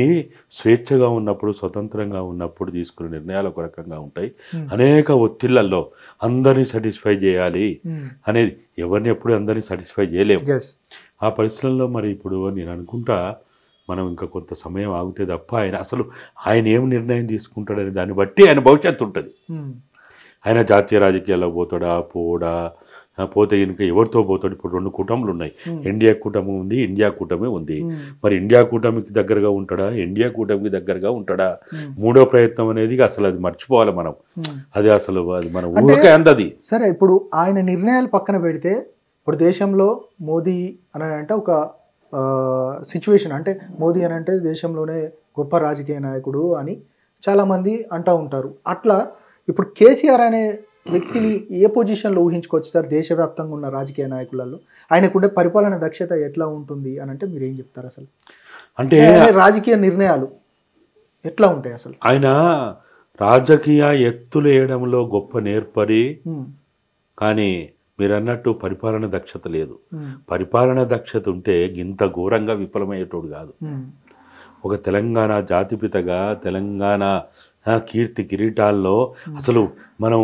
స్వేచ్ఛగా ఉన్నప్పుడు, స్వతంత్రంగా ఉన్నప్పుడు తీసుకునే నిర్ణయాలు ఒక రకంగా ఉంటాయి. అనేక ఒత్తిళ్లలో అందరినీ సాటిస్ఫై చేయాలి అనేది, ఎవరిని ఎప్పుడు అందరినీ సాటిస్ఫై చేయలేము. ఆ పరిస్థితుల్లో మరి ఇప్పుడు నేను అనుకుంటా మనం ఇంకా కొంత సమయం ఆగితే తప్ప ఆయన ఏం నిర్ణయం తీసుకుంటాడని దాన్ని బట్టి ఆయన భవిష్యత్తు ఉంటుంది. ఆయన జాతీయ రాజకీయాల్లో పోతే ఇంకా ఎవరితో పోతాడు? ఇప్పుడు 2 కూటములు ఉన్నాయి. ఎన్డీఏ కూటమి ఉంది, ఇండియా కూటమి ఉంది. మరి ఇండియా కూటమికి దగ్గరగా ఉంటాడా, ఎన్డీఏ కూటమికి దగ్గరగా ఉంటాడా? మూడో ప్రయత్నం అనేది అసలు అది మర్చిపోవాలి మనం. అది మన ఊరికే అందది. సరే, ఇప్పుడు ఆయన నిర్ణయాలు పక్కన పెడితే, ఇప్పుడు దేశంలో మోదీ అని అంటే ఒక సిచ్యువేషన్, అంటే మోదీ అని అంటే దేశంలోనే గొప్ప రాజకీయ నాయకుడు అని చాలామంది అంటూ ఉంటారు. అట్లా ఇప్పుడు కేసీఆర్ అనే వ్యక్తిని ఏ పొజిషన్లో ఊహించుకోవచ్చు సార్? దేశవ్యాప్తంగా ఉన్న రాజకీయ నాయకులలో ఆయనకుండే పరిపాలన దక్షత ఎట్లా ఉంటుంది అని అంటే మీరు ఏం చెప్తారు? అసలు అంటే రాజకీయ నిర్ణయాలు ఎట్లా ఉంటాయి అసలు? ఆయన రాజకీయ ఎత్తులు వేయడంలో గొప్ప నేర్పరి, కానీ మీరు అన్నట్టు పరిపాలన దక్షత లేదు. పరిపాలన దక్షత ఉంటే ఇంత ఘోరంగా విఫలమయ్యేటోడు కాదు. ఒక తెలంగాణ జాతిపితగా తెలంగాణ కీర్తి కిరీటాల్లో అసలు మనం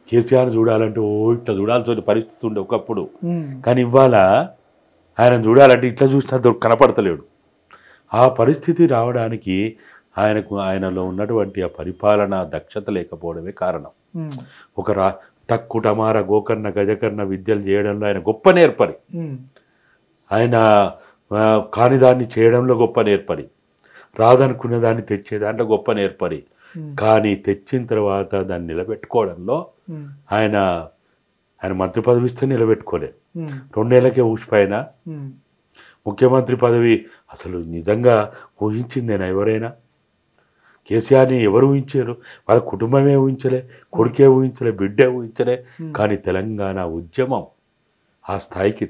కేసీఆర్ చూడాలంటే ఇట్లా చూడాల్సిన పరిస్థితి ఉండే ఒకప్పుడు. కానీ ఇవాళ ఆయన చూడాలంటే ఇట్లా చూసినా కనపడతలేడు. ఆ పరిస్థితి రావడానికి ఆయనలో ఉన్నటువంటి ఆ పరిపాలన దక్షత లేకపోవడమే కారణం. ఒక టక్కు టమార గోకర్ణ గజకర్ణ విద్యలు చేయడంలో ఆయన గొప్ప నేర్పరి, ఆయన కాని దాన్ని చేయడంలో గొప్ప నేర్పరి, రాదనుకున్న దాన్ని తెచ్చే దాంట్లో గొప్ప నేర్పరి. కానీ తెచ్చిన తర్వాత దాన్ని నిలబెట్టుకోవడంలో ఆయన మంత్రి పదవి ఇస్తే నిలబెట్టుకోలేదు. 2 నెలలకే ఊసిపోయినా ముఖ్యమంత్రి పదవి అసలు నిజంగా ఊహించిందేనా ఎవరైనా? కేసీఆర్ని ఎవరు ఊహించారు? వాళ్ళ కుటుంబమే ఊహించలే, కొడుకే ఊహించలే, బిడ్డే ఊహించలే. కానీ తెలంగాణ ఉద్యమం ఆ స్థాయికి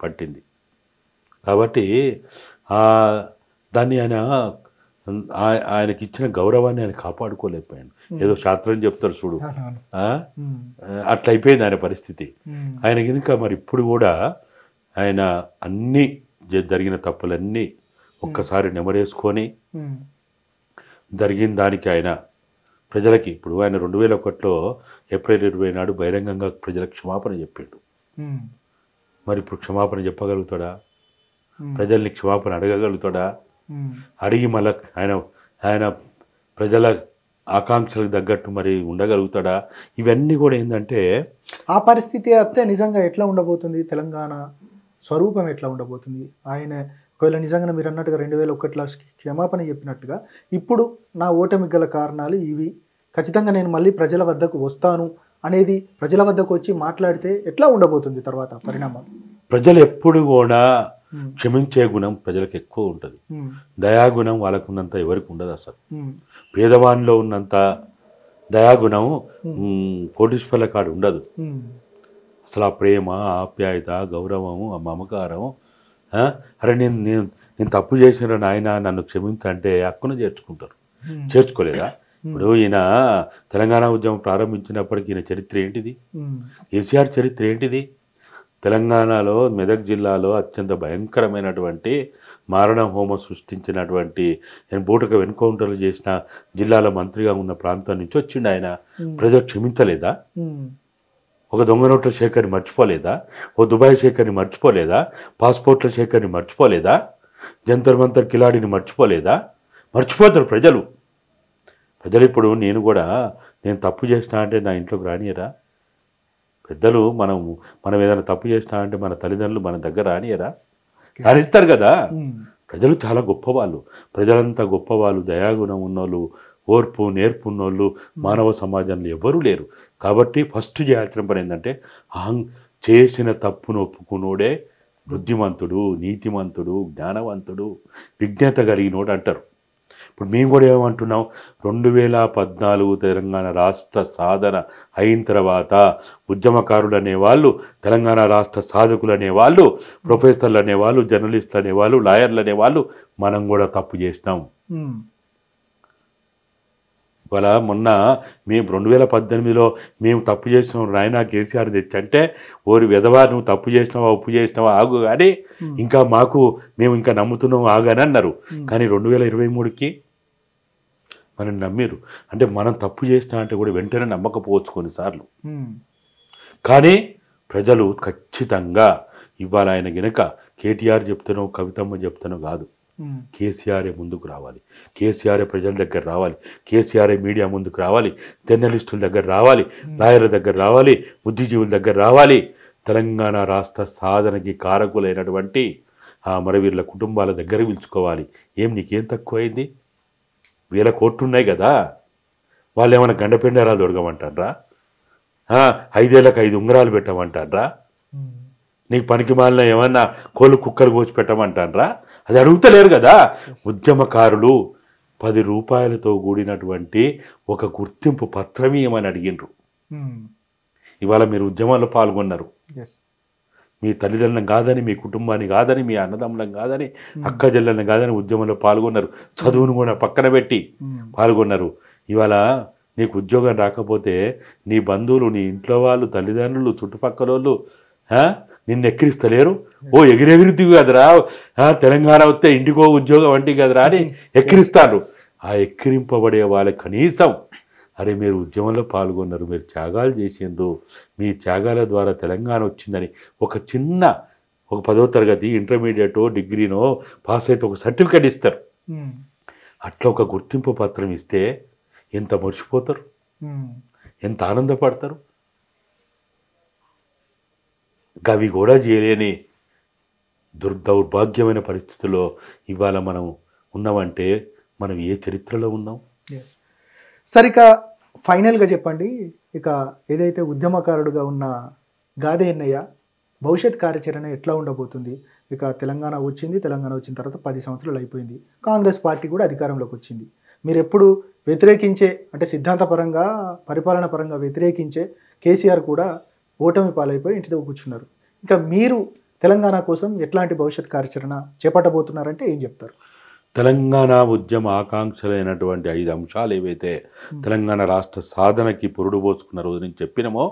పట్టింది. కాబట్టి దాన్ని ఆయనకి ఇచ్చిన గౌరవాన్ని ఆయన కాపాడుకోలేకపోయాడు. ఏదో శాస్త్రం చెప్తారు చూడు, అట్లా అయిపోయింది ఆయన పరిస్థితి. ఆయన కనుక మరి ఇప్పుడు కూడా ఆయన అన్నీ జరిగిన తప్పులన్నీ ఒక్కసారి నెమరేసుకొని జరిగిన దానికి ఆయన ప్రజలకి ఇప్పుడు ఆయన 2001లో ఏప్రిల్ 20 నాడు బహిరంగంగా ప్రజలకు క్షమాపణ చెప్పిండు. మరి ఇప్పుడు క్షమాపణ చెప్పగలుగుతాడా? ప్రజల్ని క్షమాపణ అడగగలుగుతాడా? అడిగి మళ్ళీ ఆయన ప్రజల ఆకాంక్షలకు తగ్గట్టు మరి ఉండగలుగుతాడా? ఇవన్నీ కూడా ఏంటంటే ఆ పరిస్థితి అయితే నిజంగా ఎట్లా ఉండబోతుంది? తెలంగాణ స్వరూపం ఎట్లా ఉండబోతుంది? ఆయన ఒకవేళ నిజంగా మీరు అన్నట్టుగా 2001లో క్షమాపణ చెప్పినట్టుగా ఇప్పుడు నా ఓటమి గల కారణాలు ఇవి, ఖచ్చితంగా నేను మళ్ళీ ప్రజల వద్దకు వస్తాను అనేది ప్రజల వద్దకు వచ్చి మాట్లాడితే ఎట్లా ఉండబోతుంది తర్వాత పరిణామం? ప్రజలు ఎప్పుడు కూడా క్షమించే గుణం ప్రజలకు ఎక్కువ ఉంటుంది. దయాగుణం వాళ్ళకున్నంత ఎవరికి ఉండదు. అసలు పేదవానిలో ఉన్నంత దయాగుణం కోటీశ్వర్ల కాడు ఉండదు. అసలు ఆ ప్రేమ, ఆప్యాయత, గౌరవము, ఆ మమకారం, అరే నేను తప్పు చేసిన నాయన నన్ను క్షమించంటే హక్కును చేర్చుకుంటారు. చేర్చుకోలేదా? ఇప్పుడు ఈయన తెలంగాణ ఉద్యమం ప్రారంభించినప్పటికీ ఈయన చరిత్ర ఏంటిది? కేసీఆర్ చరిత్ర ఏంటిది? తెలంగాణలో మెదక్ జిల్లాలో అత్యంత భయంకరమైనటువంటి మారణ హోమం సృష్టించినటువంటి బూటక ఎన్కౌంటర్లు చేసిన జిల్లాల మంత్రిగా ఉన్న ప్రాంతం నుంచి వచ్చిండు ఆయన. ప్రజలు క్షమించలేదా? ఒక దొంగ నోట్ల శేఖర్ని మర్చిపోలేదా? ఓ దుబాయ్ శేఖర్ని మర్చిపోలేదా? పాస్పోర్ట్ల శేఖర్ని మర్చిపోలేదా? జంతర్ మంతర్ కిలాడిని మర్చిపోలేదా? మర్చిపోతారు ప్రజలు. ఇప్పుడు నేను తప్పు చేసినా అంటే నా ఇంట్లోకి రానియరా? పెద్దలు మనం ఏదైనా తప్పు చేసినా అంటే మన తల్లిదండ్రులు మన దగ్గర రానియరా? రానిస్తారు కదా. ప్రజలు చాలా గొప్పవాళ్ళు, ప్రజలంతా గొప్పవాళ్ళు, దయాగుణం ఉన్నోళ్ళు, ఓర్పు నేర్పు ఉన్నోళ్ళు మానవ సమాజంలో ఎవరూ లేరు. కాబట్టి ఫస్ట్ చేయాల్సిన పని ఏంటంటే చేసిన తప్పును ఒప్పుకున్నోడే బుద్ధిమంతుడు, నీతిమంతుడు, జ్ఞానవంతుడు, విజ్ఞత కలిగినోడు అంటారు. ఇప్పుడు మేము కూడా ఏమంటున్నాం, 2014 తెలంగాణ రాష్ట్ర సాధన అయిన తర్వాత ఉద్యమకారులు అనేవాళ్ళు, తెలంగాణ రాష్ట్ర సాధకులు అనేవాళ్ళు, ప్రొఫెసర్లు అనేవాళ్ళు, జర్నలిస్టులు అనేవాళ్ళు, లాయర్లు అనేవాళ్ళు మనం కూడా తప్పు చేసినాం. ఇవాళ మొన్న మేము 2018లో మేము తప్పు చేసినాం నాయన కేసీఆర్ తెచ్చంటే ఓరి విధవా నువ్వు తప్పు చేసినావా ఉప్పు చేసినావా ఆగు కానీ ఇంకా మేము ఇంకా నమ్ముతున్నాం ఆగని అన్నారు. కానీ 2023కి మనం నమ్మిరు. అంటే మనం తప్పు చేసినా అంటే కూడా వెంటనే నమ్మకపోవచ్చు కొన్నిసార్లు. కానీ ప్రజలు ఖచ్చితంగా ఇవాళ ఆయన గనక కేటీఆర్ చెప్తానో కవితమ్మ చెప్తానో కాదు, కేసీఆరే ముందుకు రావాలి, కేసీఆరే ప్రజల దగ్గర రావాలి, కేసీఆరే మీడియా ముందుకు రావాలి, జర్నలిస్టుల దగ్గర రావాలి, లాయర్ల దగ్గర రావాలి, బుద్ధిజీవుల దగ్గర రావాలి. తెలంగాణ రాష్ట్ర సాధనకి కారకులైనటువంటి మరి వీళ్ళ కుటుంబాల దగ్గర పిలుచుకోవాలి. నీకేం తక్కువైంది? 1000 కోట్లు ఉన్నాయి కదా, వాళ్ళు ఏమైనా గండపెండారాలు దొరకమంటారా? 5 ఏళ్ళకి 5 ఉంగరాలు పెట్టమంటారా? నీకు పనికి మాలిన ఏమన్నా కోళ్ళు కుక్కలు కోసి పెట్టమంటారా? అది అడుగుతలేరు కదా. ఉద్యమకారులు 10 రూపాయలతో కూడినటువంటి ఒక గుర్తింపు పత్రం ఏమని అడిగినరు. ఇవాళ మీరు ఉద్యమాల్లో పాల్గొన్నారు. మీ తల్లిదండ్రులను కాదని, మీ కుటుంబాన్ని కాదని, మీ అన్నదమ్ములను కాదని, అక్క చెల్లెలను కాదని ఉద్యమంలో పాల్గొన్నారు. చదువును కూడా పక్కన పెట్టి పాల్గొన్నారు. ఇవాళ నీకు ఉద్యోగం రాకపోతే నీ బంధువులు, నీ ఇంట్లో వాళ్ళు, తల్లిదండ్రులు, చుట్టుపక్కల వాళ్ళు నిన్ను ఎక్కిరిస్తలేరు. ఓ ఎగిరెగిరితివి కదరా, తెలంగాణ వస్తే ఇంటికో ఉద్యోగం వంటి కదరా అని ఎక్కిరిస్తారు. ఆ ఎక్కిరింపబడే వాళ్ళకి కనీసం అరే మీరు ఉద్యమంలో పాల్గొన్నారు, మీరు త్యాగాలు చేసిండ్రు, మీ త్యాగాల ద్వారా తెలంగాణ వచ్చిందని ఒక 10వ తరగతి ఇంటర్మీడియటో డిగ్రీనో పాస్ అయితే ఒక సర్టిఫికేట్ ఇస్తారు. అట్లా ఒక గుర్తింపు పత్రం ఇస్తే ఎంత మర్చిపోతారు, ఎంత ఆనందపడతారు. అవి కూడా చేయలేని దౌర్భాగ్యమైన పరిస్థితుల్లో ఇవాళ మనం ఉన్నామంటే మనం ఏ చరిత్రలో ఉన్నాం? సరిక ఫైనల్గా చెప్పండి, ఇక ఏదైతే ఉద్యమకారుడుగా ఉన్న గాదే ఎన్నయ్య భవిష్యత్ కార్యాచరణ ఎట్లా ఉండబోతుంది? ఇక తెలంగాణ వచ్చింది, తెలంగాణ వచ్చిన తర్వాత 10 సంవత్సరాలు అయిపోయింది, కాంగ్రెస్ పార్టీ కూడా అధికారంలోకి వచ్చింది. మీరు ఎప్పుడు వ్యతిరేకించే, అంటే సిద్ధాంతపరంగా పరిపాలన పరంగా వ్యతిరేకించే కేసీఆర్ కూడా ఓటమి పాలైపోయి ఇంటి దగ్గర కూర్చున్నారు. ఇంకా మీరు తెలంగాణ కోసం ఎట్లాంటి భవిష్యత్ కార్యాచరణ చేపట్టబోతున్నారంటే ఏం చెప్తారు? తెలంగాణ ఉద్యమ ఆకాంక్షలైనటువంటి 5 అంశాలు ఏవైతే తెలంగాణ రాష్ట్ర సాధనకి పురుడు పోసుకున్న రోజు నుంచి చెప్పినామో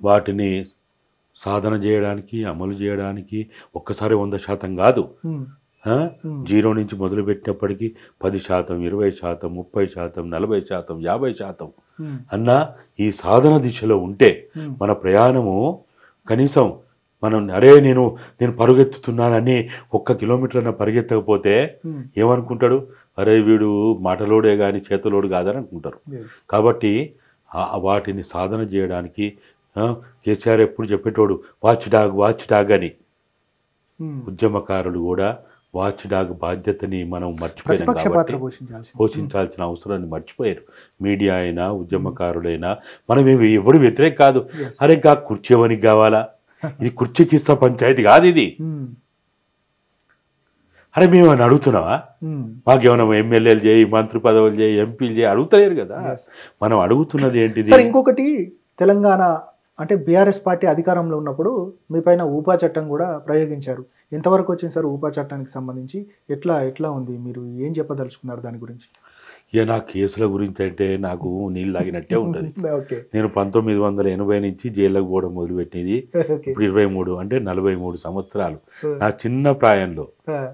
వాటిని సాధన చేయడానికి, అమలు చేయడానికి ఒక్కసారి 100% కాదు, 0 నుంచి మొదలుపెట్టినప్పటికీ 10%, 20%, 30%, 40%, 50% అన్న ఈ సాధన దిశలో ఉంటే మన ప్రయాణము కనీసం మనం నేను పరుగెత్తుతున్నానని 1 కిలోమీటర్ పరిగెత్తకపోతే ఏమనుకుంటాడు? అరే వీడు మాటలోడే కానీ చేతలోడు కాదని అనుకుంటారు. కాబట్టి వాటిని సాధన చేయడానికి కేసీఆర్ ఎప్పుడు చెప్పేటోడు వాచ్ డాగ్ అని. ఉద్యమకారులు కూడా వాచ్ డాగ్ బాధ్యతని మనం మర్చిపోయాం కాబట్టి పోషించాల్సిన అవసరాన్ని మర్చిపోయారు. మీడియా అయినా ఉద్యమకారులైనా మనం ఎవడు వ్యతిరేక కాదు. అరే గా కుర్చీ ఎవరికి కావాలా? ఇది కుర్చీకి ఇస్తా పంచాయతీ కాదు ఇది. అరే మేము అని అడుగుతున్నావా? మాకేమైనా ఎమ్మెల్యేలు చేయి, మంత్రి పదవులు చేయి, ఎంపీలు చేయి అడుగుతలేరు కదా. మనం అడుగుతున్నది ఏంటిది? ఇంకొకటి, తెలంగాణ అంటే బీఆర్ఎస్ పార్టీ అధికారంలో ఉన్నప్పుడు మీ పైన ఊపా చట్టం కూడా ప్రయోగించారు. ఎంతవరకు వచ్చింది సార్ ఊపా చట్టానికి సంబంధించి? ఎట్లా ఉంది? మీరు ఏం చెప్పదలుచుకున్నారు దాని గురించి? ఇక నా కేసుల గురించి అంటే నాకు నీళ్ళు లాగినట్టే ఉంటుంది. నేను 1980 నుంచి జైల్లోకి పోవడం మొదలుపెట్టినది ఇప్పుడు 23 అంటే 43 సంవత్సరాలు. నా చిన్న ప్రాయంలో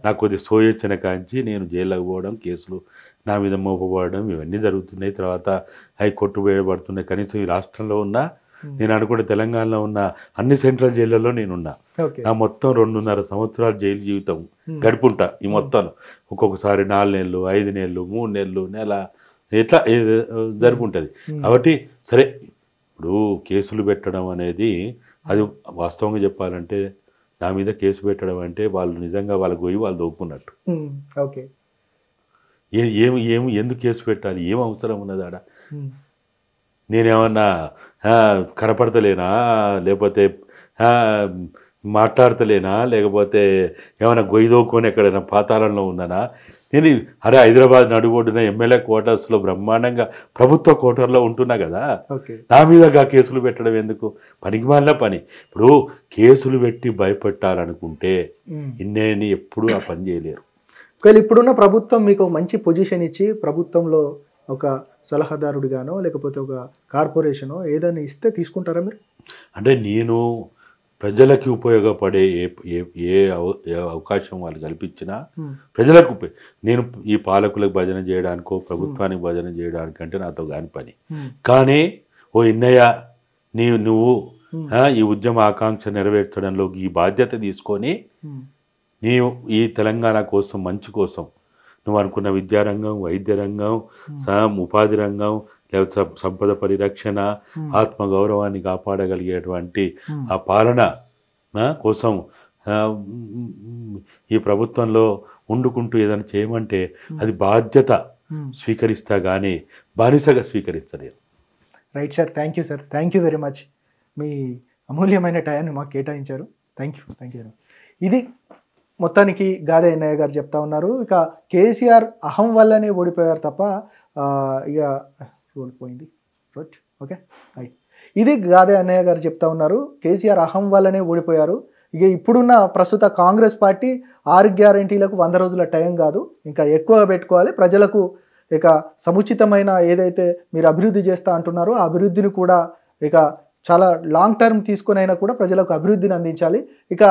నాకు కొద్ది సోయొచ్చిన కాంచి నేను జైల్లోకి పోవడం, కేసులు నా మీద మోపబడడం ఇవన్నీ జరుగుతున్నాయి. తర్వాత అవి కొట్టుబోయబడుతున్నాయి. కనీసం ఈ రాష్ట్రంలో ఉన్న, నేను అనుకుంటే తెలంగాణలో ఉన్న అన్ని సెంట్రల్ జైళ్ళలో నేనున్నా. నా మొత్తం 2.5 సంవత్సరాలు జైలు జీవితం గడుపుంటా. ఈ మొత్తం ఒక్కొక్కసారి 4 నెలలు, 5 నెలలు, 3 నెలలు, నెల ఇట్లా జరుపుంటుంది. కాబట్టి సరే, ఇప్పుడు కేసులు పెట్టడం అనేది అది వాస్తవంగా చెప్పాలంటే నా మీద కేసు పెట్టడం అంటే వాళ్ళు నిజంగా వాళ్ళ గొయ్యి వాళ్ళు దోపుకున్నట్టు. ఎందుకు కేసు పెట్టాలి? ఏం అవసరం ఉన్నది ఆడ? నేనేమన్నా కనపడతలేనా, లేకపోతే మాట్లాడతలేనా, లేకపోతే ఏమైనా గొయ్యిదోకొని ఎక్కడైనా పాతాళంలో ఉన్నానా? నేను అరే హైదరాబాద్ నడుబొడ్డున ఎమ్మెల్యే క్వార్టర్స్లో బ్రహ్మాండంగా ప్రభుత్వ క్వార్టర్లో ఉంటున్నా కదా, నా మీదగా కేసులు పెట్టడం ఎందుకు? పనికిమాలిన పని. ఇప్పుడు కేసులు పెట్టి భయపెట్టాలనుకుంటే ఇన్నేని ఎప్పుడూ ఆ పని చేయలేరు. ఒకవేళ ఇప్పుడున్న ప్రభుత్వం మీకు మంచి పొజిషన్ ఇచ్చి ప్రభుత్వంలో ఒక సలహాదారుడిగానో లేకపోతే ఒక కార్పొరేషనో ఏదైనా ఇస్తే తీసుకుంటారా మీరు? అంటే నేను ప్రజలకి ఉపయోగపడే ఏ అవకాశం వాళ్ళు కల్పించినా ప్రజలకు నేను ఈ పాలకులకు భజన చేయడానికో ప్రభుత్వానికి భజన చేయడానికంటే నాతో కాని పని. కానీ ఓ ఇన్నయ్య నువ్వు ఈ ఉద్యమ ఆకాంక్ష నెరవేర్చడంలో ఈ బాధ్యత తీసుకొని నీవు ఈ తెలంగాణ కోసం, మంచి కోసం నువ్వు అనుకున్న విద్యారంగం, వైద్య రంగం, ఉపాధి రంగం, లేకపోతే సంపద పరిరక్షణ, ఆత్మగౌరవాన్ని కాపాడగలిగేటువంటి ఆ పాలన కోసం ఈ ప్రభుత్వంలో వండుకుంటూ ఏదైనా చేయమంటే అది బాధ్యత స్వీకరిస్తా కానీ బానిసగా స్వీకరించలేదు. Right sir, thank you sir, thank you very much. మీ అమూల్యమైన టైంని మాకు కేటాయించారు. Thank you. ఇది మొత్తానికి గాదే ఎన్నయ్య గారు చెప్తా ఉన్నారు. ఇక కేసీఆర్ అహం వల్లనే ఓడిపోయారు తప్ప ఇక ఓడిపోయింది. ఓకే, ఇది గాదే అన్నయ్య గారు చెప్తా ఉన్నారు. కేసీఆర్ అహం వల్లనే ఓడిపోయారు. ఇక ఇప్పుడున్న ప్రస్తుత కాంగ్రెస్ పార్టీ 6 గ్యారెంటీలకు 100 రోజుల టైం కాదు, ఇంకా ఎక్కువగా పెట్టుకోవాలి, ప్రజలకు ఇక సముచితమైన ఏదైతే మీరు అభివృద్ధి చేస్తా అంటున్నారో ఆ అభివృద్ధిని కూడా ఇక చాలా లాంగ్ టర్మ్ తీసుకునైనా కూడా ప్రజలకు అభివృద్ధిని అందించాలి. ఇక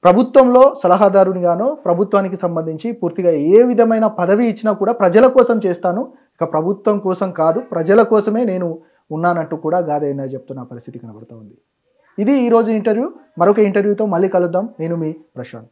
ప్రభుత్వంలో సలహాదారునిగానో ప్రభుత్వానికి సంబంధించి పూర్తిగా ఏ విధమైన పదవి ఇచ్చినా కూడా ప్రజల కోసం చేస్తాను, ఇక ప్రభుత్వం కోసం కాదు, ప్రజల కోసమే నేను ఉన్నానంటూ కూడా గాదయ్య చెప్తున్న పరిస్థితి కనబడుతూ ఉంది. ఇది ఈరోజు ఇంటర్వ్యూ. మరొక ఇంటర్వ్యూతో మళ్ళీ కలుద్దాం. నేను మీ ప్రశాంత్.